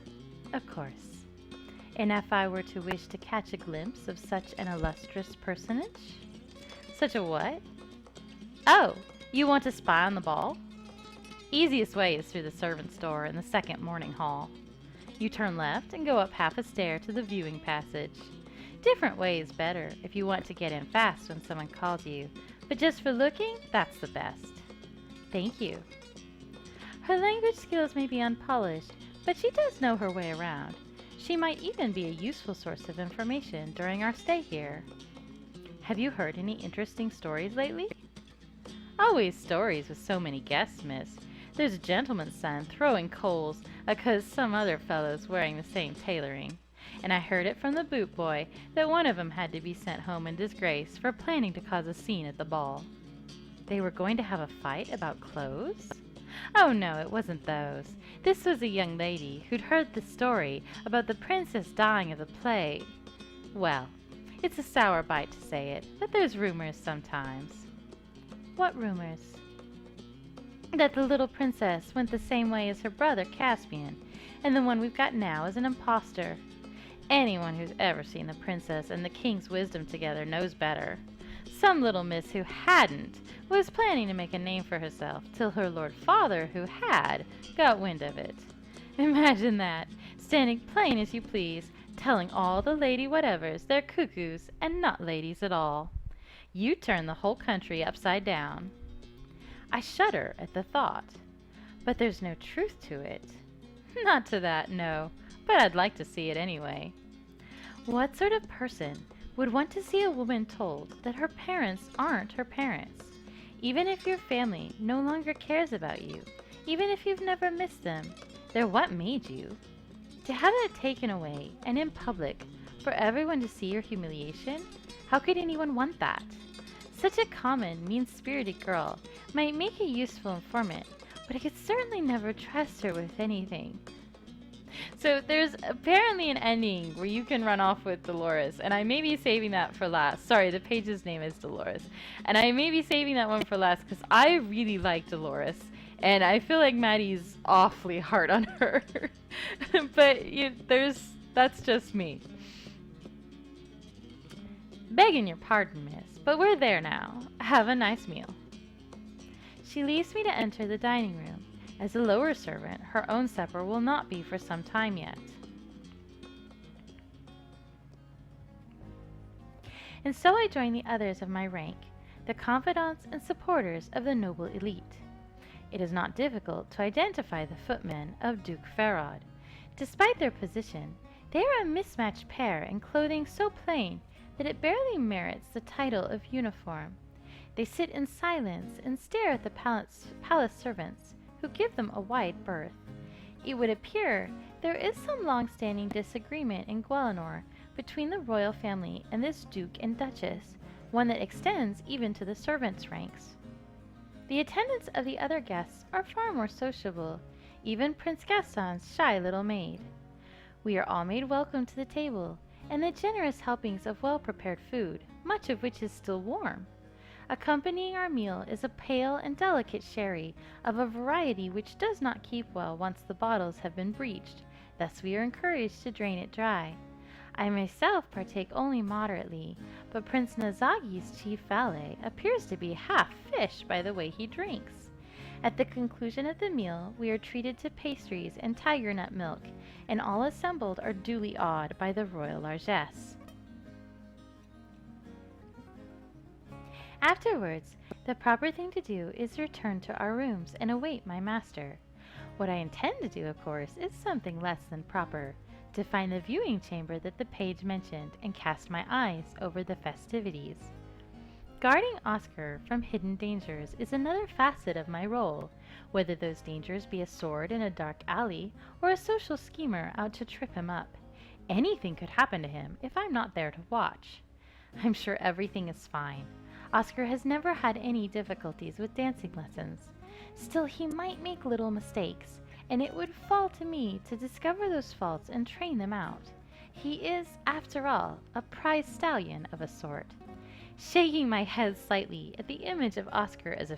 Of course. And if I were to wish to catch a glimpse of such an illustrious personage? Such a what? Oh, you want to spy on the ball? Easiest way is through the servants' door in the second morning hall. You turn left and go up half a stair to the viewing passage. Different way is better if you want to get in fast when someone calls you, but just for looking, that's the best. Thank you. Her language skills may be unpolished, but she does know her way around. She might even be a useful source of information during our stay here. Have you heard any interesting stories lately? Always stories with so many guests, miss. There's a gentleman's son throwing coals because some other fellow's wearing the same tailoring. And I heard it from the boot boy that one of 'em had to be sent home in disgrace for planning to cause a scene at the ball. They were going to have a fight about clothes? Oh no, it wasn't those. This was a young lady who'd heard the story about the princess dying of the plague. Well, it's a sour bite to say it, but there's rumors sometimes. What rumors? That the little princess went the same way as her brother Caspian, and the one we've got now is an impostor. Anyone who's ever seen the princess and the king's wisdom together knows better. Some little miss who hadn't was planning to make a name for herself till her lord father, who had, got wind of it. Imagine that, standing plain as you please, telling all the lady whatevers they're cuckoos and not ladies at all. You turn the whole country upside down. I shudder at the thought. But there's no truth to it. Not to that, no, but I'd like to see it anyway. What sort of person would want to see a woman told that her parents aren't her parents? Even if your family no longer cares about you, even if you've never missed them, they're what made you. To have it taken away and in public for everyone to see your humiliation, how could anyone want that? Such a common, mean-spirited girl might make a useful informant, but I could certainly never trust her with anything. So there's apparently an ending where you can run off with Dolores, and I may be saving that for last. Sorry, the page's name is Dolores. And I may be saving that one for last because I really like Dolores, and I feel like Maddie's awfully hard on her. But that's just me. Begging your pardon, miss, but we're there now. Have a nice meal. She leaves me to enter the dining room. As a lower servant, her own supper will not be for some time yet. And so I join the others of my rank, the confidants and supporters of the noble elite. It is not difficult to identify the footmen of Duke Farod. Despite their position, they are a mismatched pair in clothing so plain that it barely merits the title of uniform. They sit in silence and stare at the palace servants, who give them a wide berth. It would appear there is some long-standing disagreement in Guelenor between the royal family and this duke and duchess, one that extends even to the servants' ranks. The attendants of the other guests are far more sociable, even Prince Gaston's shy little maid. We are all made welcome to the table, and the generous helpings of well-prepared food, much of which is still warm. Accompanying our meal is a pale and delicate sherry of a variety which does not keep well once the bottles have been breached, thus we are encouraged to drain it dry. I myself partake only moderately, but Prince Nazagi's chief valet appears to be half fish by the way he drinks. At the conclusion of the meal, we are treated to pastries and tiger nut milk, and all assembled are duly awed by the royal largesse. Afterwards, the proper thing to do is return to our rooms and await my master. What I intend to do, of course, is something less than proper, to find the viewing chamber that the page mentioned and cast my eyes over the festivities. Guarding Oscar from hidden dangers is another facet of my role, whether those dangers be a sword in a dark alley or a social schemer out to trip him up. Anything could happen to him if I'm not there to watch. I'm sure everything is fine. Oscar has never had any difficulties with dancing lessons. Still, he might make little mistakes, and it would fall to me to discover those faults and train them out. He is, after all, a prize stallion of a sort. Shaking my head slightly at the image of Oscar as a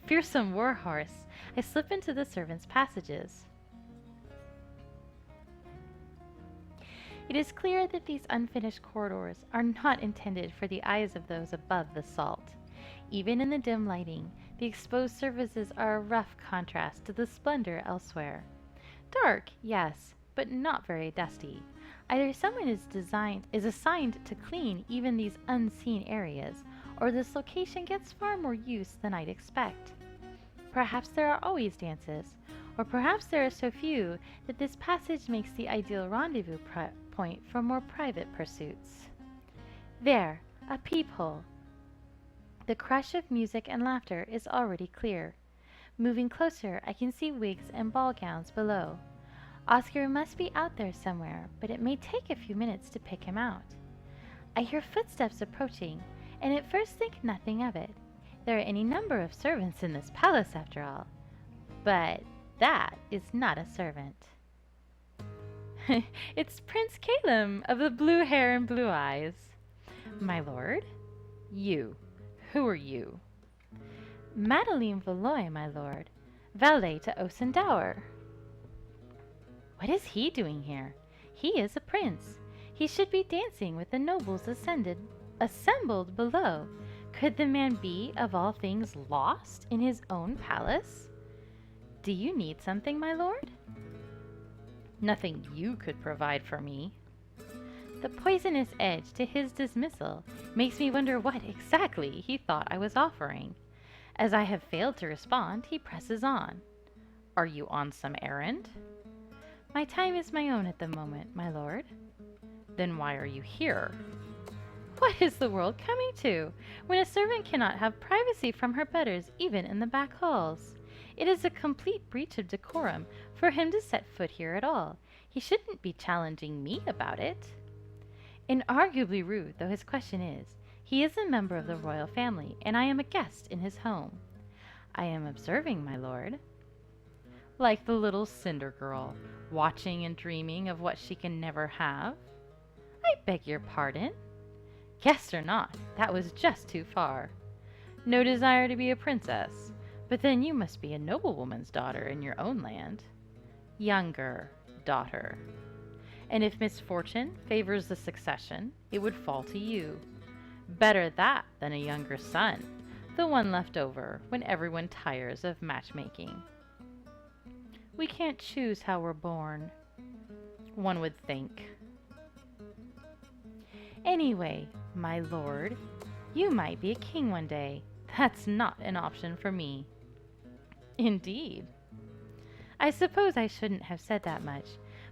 fearsome warhorse, I slip into the servants' passages. It is clear that these unfinished corridors are not intended for the eyes of those above the salt. Even in the dim lighting, the exposed surfaces are a rough contrast to the splendor elsewhere. Dark, yes, but not very dusty. Either someone is assigned to clean even these unseen areas, or this location gets far more use than I'd expect. Perhaps there are always dances, or perhaps there are so few that this passage makes the ideal rendezvous point for more private pursuits. There, a peephole. The crush of music and laughter is already clear. Moving closer, I can see wigs and ball gowns below. Oscar must be out there somewhere, but it may take a few minutes to pick him out. I hear footsteps approaching, and at first think nothing of it. There are any number of servants in this palace, after all. But that is not a servant. It's Prince Calum of the blue hair and blue eyes. My lord? You. Who are you? Meline Valois, my lord. Valet to Osendower. What is he doing here? He is a prince. He should be dancing with the nobles assembled below. Could the man be, of all things, lost in his own palace? Do you need something, my lord? Nothing you could provide for me. The poisonous edge to his dismissal makes me wonder what exactly he thought I was offering. As I have failed to respond, he presses on. Are you on some errand? My time is my own at the moment, my lord. Then why are you here? What is the world coming to, when a servant cannot have privacy from her betters even in the back halls? It is a complete breach of decorum for him to set foot here at all. He shouldn't be challenging me about it. Inarguably rude though his question is, he is a member of the royal family, and I am a guest in his home. I am observing, my lord. Like the little cinder girl, watching and dreaming of what she can never have? I beg your pardon. Guest or not, that was just too far. No desire to be a princess, but then you must be a noblewoman's daughter in your own land. Younger daughter. And if misfortune favors the succession, it would fall to you. Better that than a younger son, the one left over when everyone tires of matchmaking. We can't choose how we're born, one would think. Anyway, my lord, you might be a king one day. That's not an option for me. Indeed. I suppose I shouldn't have said that much,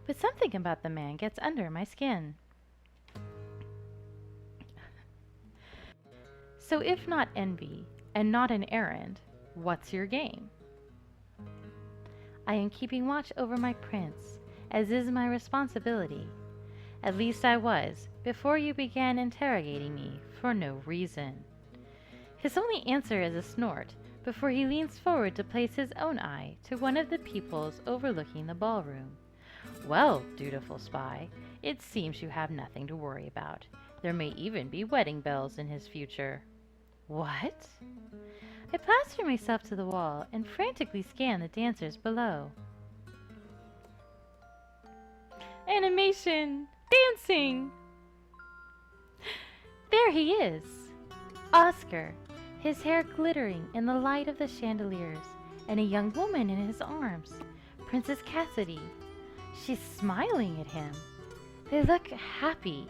but something about the man gets under my skin. So if not envy, and not an errand, what's your game? I am keeping watch over my prince, as is my responsibility. At least I was, before you began interrogating me for no reason. His only answer is a snort, before he leans forward to place his own eye to one of the peepholes overlooking the ballroom. Well, dutiful spy, it seems you have nothing to worry about. There may even be wedding bells in his future. What? I plaster myself to the wall and frantically scan the dancers below. Animation! Dancing! There he is! Oscar, his hair glittering in the light of the chandeliers, and a young woman in his arms, Princess Cassidy. She's smiling at him. They look happy.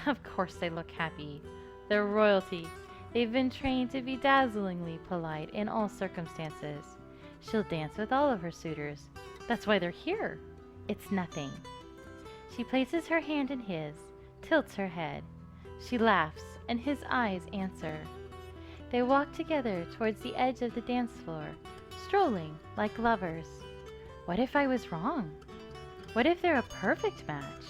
Of course they look happy. They're royalty. They've been trained to be dazzlingly polite in all circumstances. She'll dance with all of her suitors. That's why they're here. It's nothing. She places her hand in his, tilts her head. She laughs, and his eyes answer. They walk together towards the edge of the dance floor, strolling like lovers. What if I was wrong? What if they're a perfect match?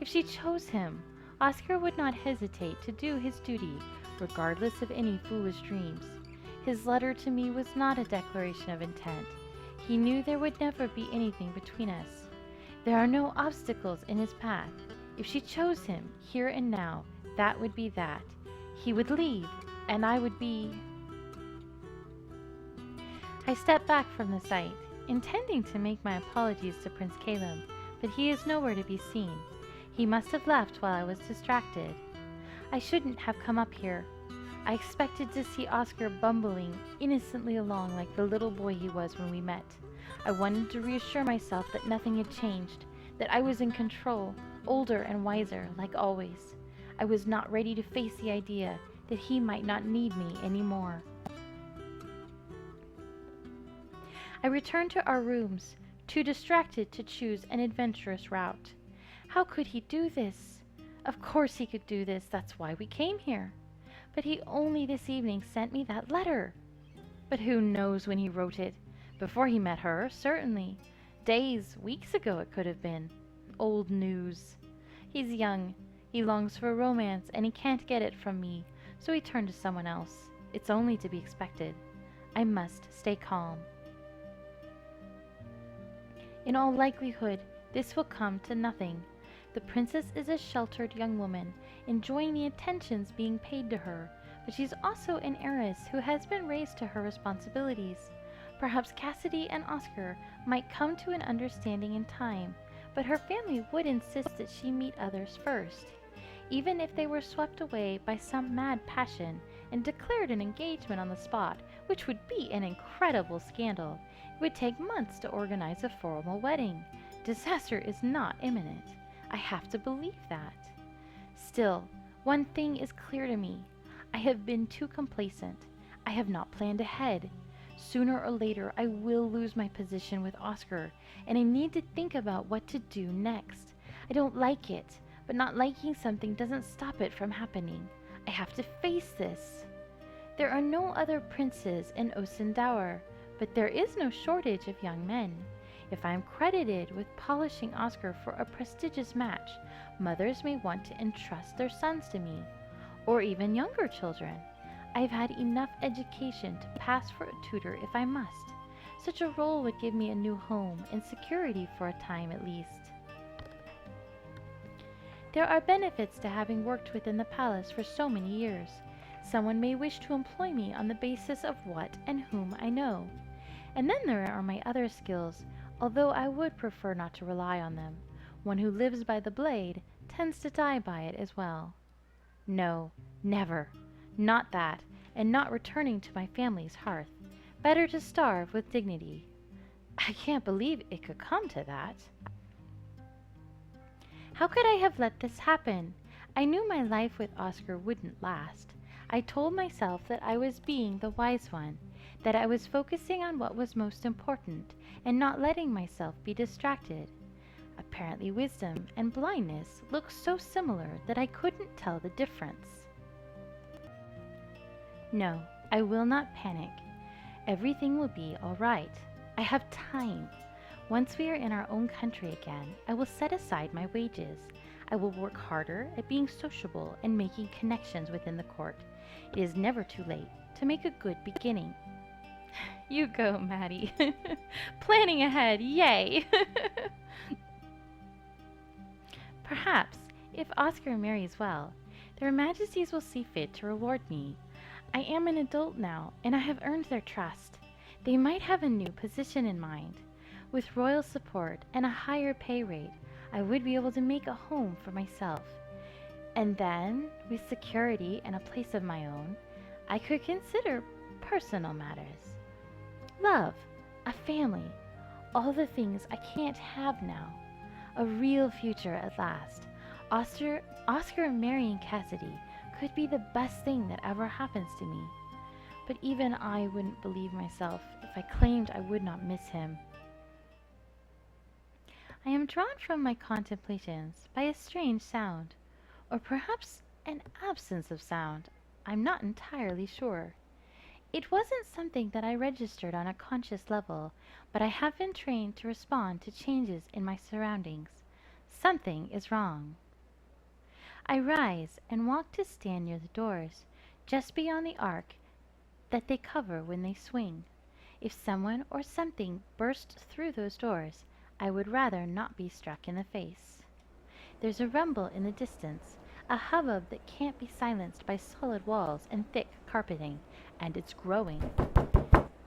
If she chose him, Oscar would not hesitate to do his duty, regardless of any foolish dreams. His letter to me was not a declaration of intent. He knew there would never be anything between us. There are no obstacles in his path. If she chose him, here and now, that would be that. He would leave, and I would be... I stepped back from the sight, intending to make my apologies to Prince Caleb, but he is nowhere to be seen. He must have left while I was distracted. I shouldn't have come up here. I expected to see Oscar bumbling innocently along like the little boy he was when we met. I wanted to reassure myself that nothing had changed, that I was in control, older and wiser, like always. I was not ready to face the idea that he might not need me anymore. I returned to our rooms, too distracted to choose an adventurous route. How could he do this? Of course he could do this, that's why we came here. But he only this evening sent me that letter. But who knows when he wrote it? Before he met her, certainly. Days, weeks ago it could have been. Old news. He's young. He longs for romance, and he can't get it from me, so he turned to someone else. It's only to be expected. I must stay calm. In all likelihood, this will come to nothing. The princess is a sheltered young woman, enjoying the attentions being paid to her, but she's also an heiress who has been raised to her responsibilities. Perhaps Cassidy and Oscar might come to an understanding in time, but her family would insist that she meet others first. Even if they were swept away by some mad passion and declared an engagement on the spot, which would be an incredible scandal, it would take months to organize a formal wedding. Disaster is not imminent. I have to believe that. Still, one thing is clear to me. I have been too complacent. I have not planned ahead. Sooner or later, I will lose my position with Oscar, and I need to think about what to do next. I don't like it, but not liking something doesn't stop it from happening. I have to face this. There are no other princes in Osendower, but there is no shortage of young men. If I am credited with polishing Oscar for a prestigious match, mothers may want to entrust their sons to me, or even younger children. I've had enough education to pass for a tutor if I must. Such a role would give me a new home and security for a time at least. There are benefits to having worked within the palace for so many years. Someone may wish to employ me on the basis of what and whom I know. And then there are my other skills, although I would prefer not to rely on them. One who lives by the blade tends to die by it as well. No, never. Not that, and not returning to my family's hearth. Better to starve with dignity. I can't believe it could come to that. How could I have let this happen? I knew my life with Oscar wouldn't last. I told myself that I was being the wise one, that I was focusing on what was most important, and not letting myself be distracted. Apparently wisdom and blindness looked so similar that I couldn't tell the difference. No, I will not panic. Everything will be all right. I have time. Once we are in our own country again, I will set aside my wages. I will work harder at being sociable and making connections within the court. It is never too late to make a good beginning. You go, Maddie. Planning ahead, yay! Perhaps, if Oscar marries well, their majesties will see fit to reward me. I am an adult now, and I have earned their trust. They might have a new position in mind. With royal support and a higher pay rate, I would be able to make a home for myself. And then, with security and a place of my own, I could consider personal matters. Love, a family, all the things I can't have now. A real future at last. Oscar marrying Cassidy could be the best thing that ever happens to me. But even I wouldn't believe myself if I claimed I would not miss him. I am drawn from my contemplations by a strange sound, or perhaps an absence of sound. I'm not entirely sure. It wasn't something that I registered on a conscious level, but I have been trained to respond to changes in my surroundings. Something is wrong. I rise and walk to stand near the doors, just beyond the arc that they cover when they swing. If someone or something bursts through those doors, I would rather not be struck in the face. There's a rumble in the distance, a hubbub that can't be silenced by solid walls and thick carpeting, and it's growing.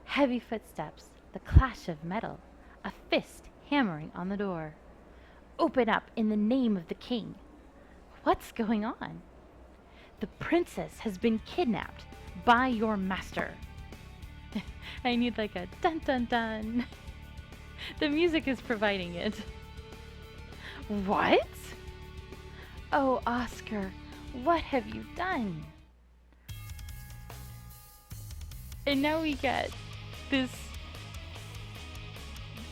Heavy footsteps, the clash of metal, a fist hammering on the door. Open up in the name of the king. What's going on? The princess has been kidnapped by your master. I need like a dun dun dun. The music is providing it. What? Oh, Oscar, what have you done? And now we get this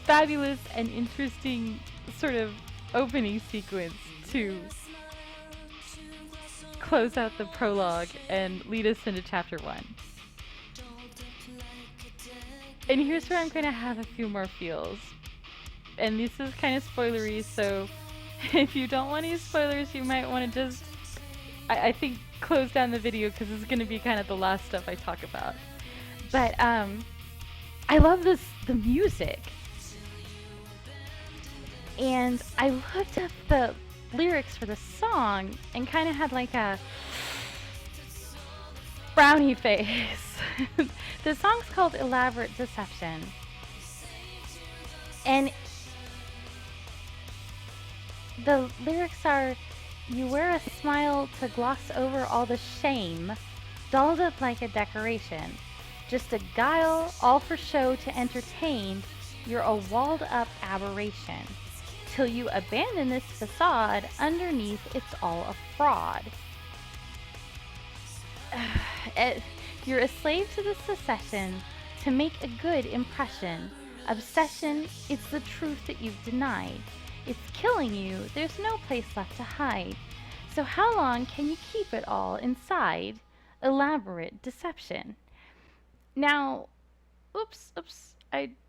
fabulous and interesting sort of opening sequence to close out the prologue and lead us into chapter 1. And here's where I'm going to have a few more feels. And this is kind of spoilery, so if you don't want any spoilers, you might want to just, I think, close down the video because it's going to be kind of the last stuff I talk about. But I love the music. And I looked up the lyrics for the song and kind of had like a frowny face. The song's called Elaborate Deception. And the lyrics are, you wear a smile to gloss over all the shame, dolled up like a decoration. Just a guile, all for show to entertain, you're a walled up aberration. Till you abandon this facade, underneath it's all a fraud. You're a slave to the secession, to make a good impression. Obsession, it's the truth that you've denied. It's killing you, there's no place left to hide. So how long can you keep it all inside? Elaborate deception. Now,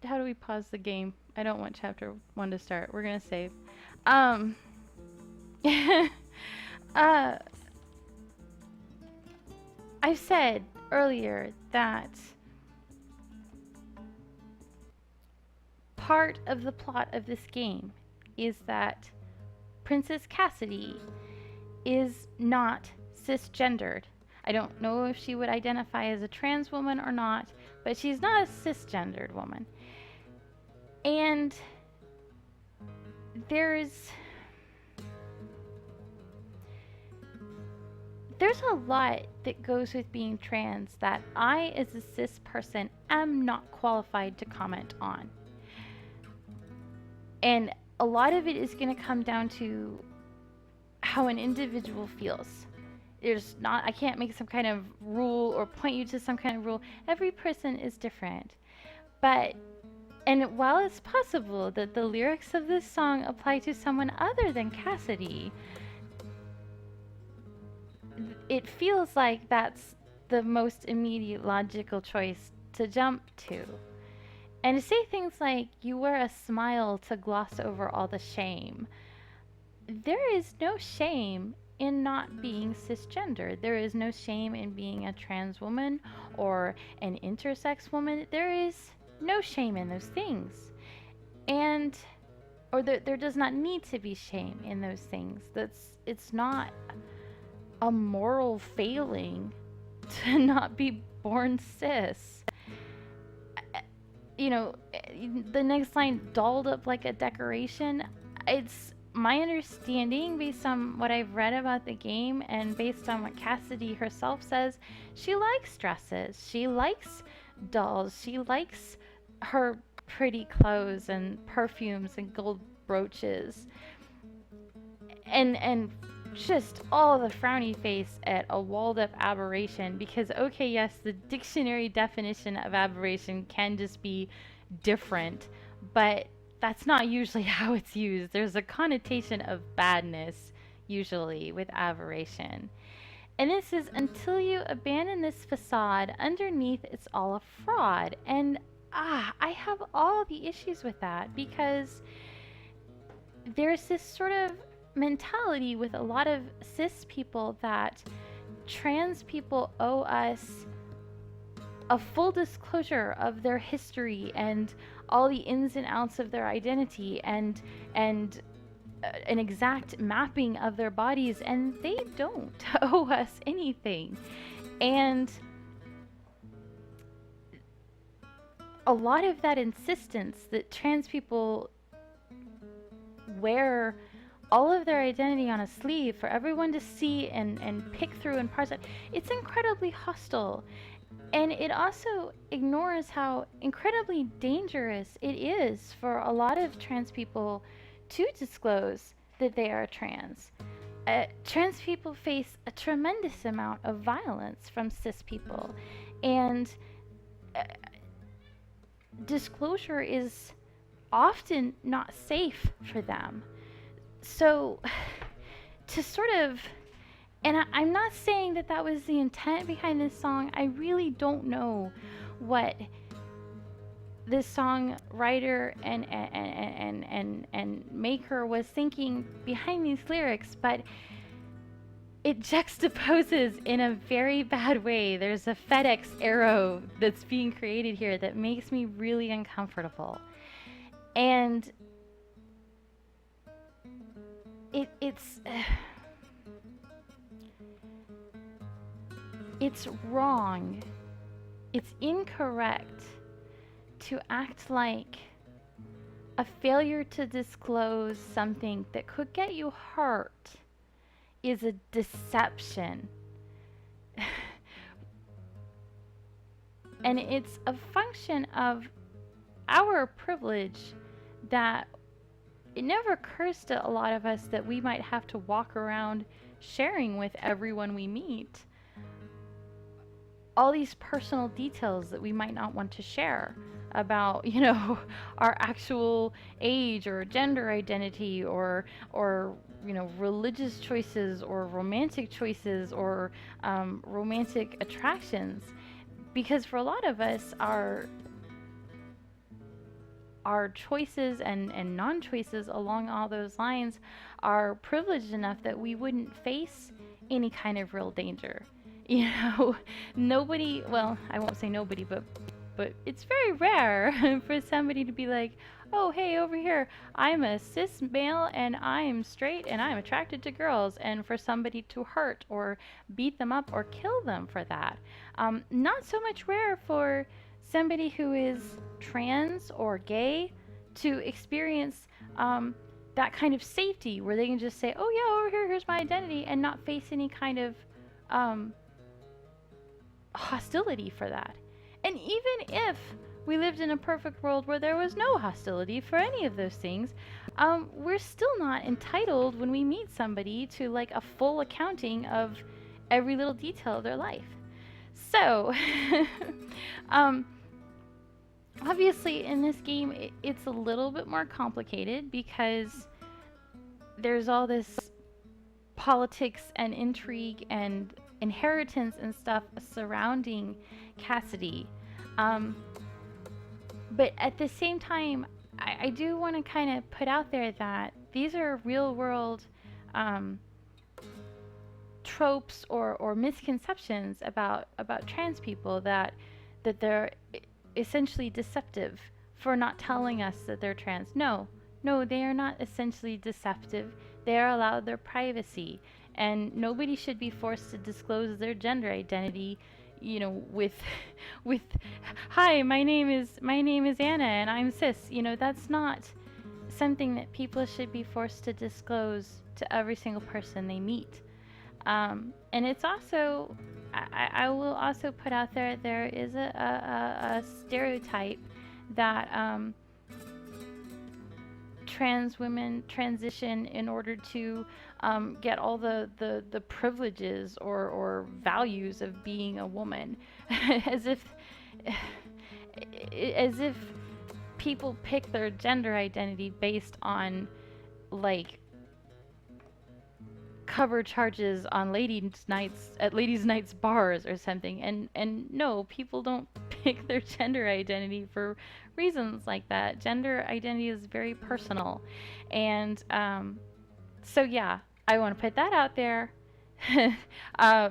how do we pause the game? I don't want chapter 1 to start. We're gonna save. Uh, I said earlier that part of the plot of this game is that Princess Cassidy is not cisgendered. I don't know if she would identify as a trans woman or not, but she's not a cisgendered woman. And there's a lot that goes with being trans that I, as a cis person, am not qualified to comment on. And a lot of it is going to come down to how an individual feels. I can't make some kind of rule or point you to some kind of rule. Every person is different. And while it's possible that the lyrics of this song apply to someone other than Cassidy, it feels like that's the most immediate logical choice to jump to. And to say things like, you wear a smile to gloss over all the shame. There is no shame in not being cisgender. There is no shame in being a trans woman or an intersex woman. There is no shame in those things. There does not need to be shame in those things. It's not a moral failing to not be born cis. The next line, dolled up like a decoration. It's my understanding, based on what I've read about the game and based on what Cassidy herself says, she likes dresses. She likes dolls. She likes her pretty clothes and perfumes and gold brooches. And just all the frowny face at a walled up aberration, because okay, yes, the dictionary definition of aberration can just be different, but that's not usually how it's used. There's a connotation of badness usually with aberration. And this is, until you abandon this facade, underneath it's all a fraud. And I have all the issues with that, because there's this sort of mentality with a lot of cis people that trans people owe us a full disclosure of their history and all the ins and outs of their identity and an exact mapping of their bodies, and they don't owe us anything. And a lot of that insistence that trans people wear all of their identity on a sleeve for everyone to see and pick through and parse it, it's incredibly hostile. And it also ignores how incredibly dangerous it is for a lot of trans people to disclose that they are trans. Trans people face a tremendous amount of violence from cis people, and disclosure is often not safe for them. So to sort of, and I'm not saying that that was the intent behind this song. I really don't know what this songwriter and maker was thinking behind these lyrics, but it juxtaposes in a very bad way. There's a FedEx arrow that's being created here that makes me really uncomfortable. And it's wrong. It's incorrect to act like a failure to disclose something that could get you hurt is a deception. And it's a function of our privilege that it never occurs to a lot of us that we might have to walk around sharing with everyone we meet all these personal details that we might not want to share about, our actual age or gender identity or religious choices or romantic choices or romantic attractions. Because for a lot of us, our choices and non-choices along all those lines are privileged enough that we wouldn't face any kind of real danger. Nobody, well, I won't say nobody, but it's very rare for somebody to be like, oh, hey, over here, I'm a cis male and I'm straight and I'm attracted to girls, and for somebody to hurt or beat them up or kill them for that. Not so much rare for somebody who is trans or gay to experience that kind of safety where they can just say, oh yeah, over here, here's my identity, and not face any kind of hostility for that. And even if we lived in a perfect world where there was no hostility for any of those things, we're still not entitled when we meet somebody to like a full accounting of every little detail of their life. So, obviously in this game it's a little bit more complicated because there's all this politics and intrigue and inheritance and stuff surrounding Cassidy. But at the same time, I do want to kind of put out there that these are real world tropes or misconceptions about trans people, that they're essentially deceptive for not telling us that they're trans. No, they are not essentially deceptive. They are allowed their privacy, and nobody should be forced to disclose their gender identity, with hi, my name is Anna and I'm cis. That's not something that people should be forced to disclose to every single person they meet. And it's also, I will also put out there is a stereotype that trans women transition in order to get all the privileges or values of being a woman, as if people pick their gender identity based on like cover charges on ladies' nights bars or something. And no, people don't pick their gender identity for reasons like that. Gender identity is very personal. And so yeah, I want to put that out there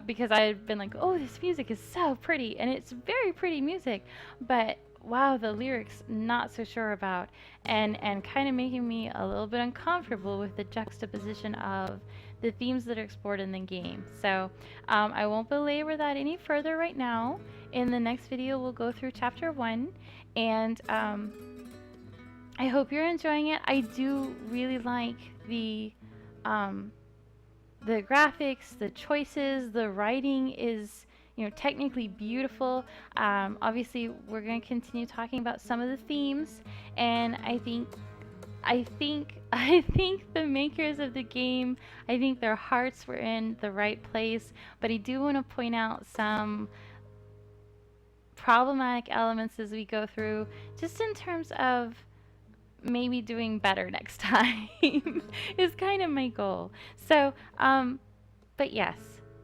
because I've been like, oh, this music is so pretty, and it's very pretty music, but wow, the lyrics not so sure about, and kind of making me a little bit uncomfortable with the juxtaposition of the themes that are explored in the game. So I won't belabor that any further right now. In the next video we'll go through chapter 1, and I hope you're enjoying it. I do really like the graphics, the choices, the writing is technically beautiful. Obviously we're going to continue talking about some of the themes, and I think the makers of the game, I think their hearts were in the right place, but I do want to point out some problematic elements as we go through, just in terms of maybe doing better next time is kind of my goal. So, but yes,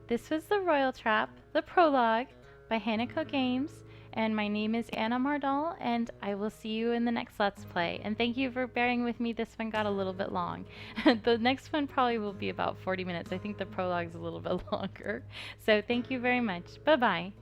this was the Royal Trap, the Prologue by Hanako Games, and my name is Anna Mardal, and I will see you in the next Let's Play. And thank you for bearing with me. This one got a little bit long. The next one probably will be about 40 minutes. I think the prologue's a little bit longer. So thank you very much. Bye-bye.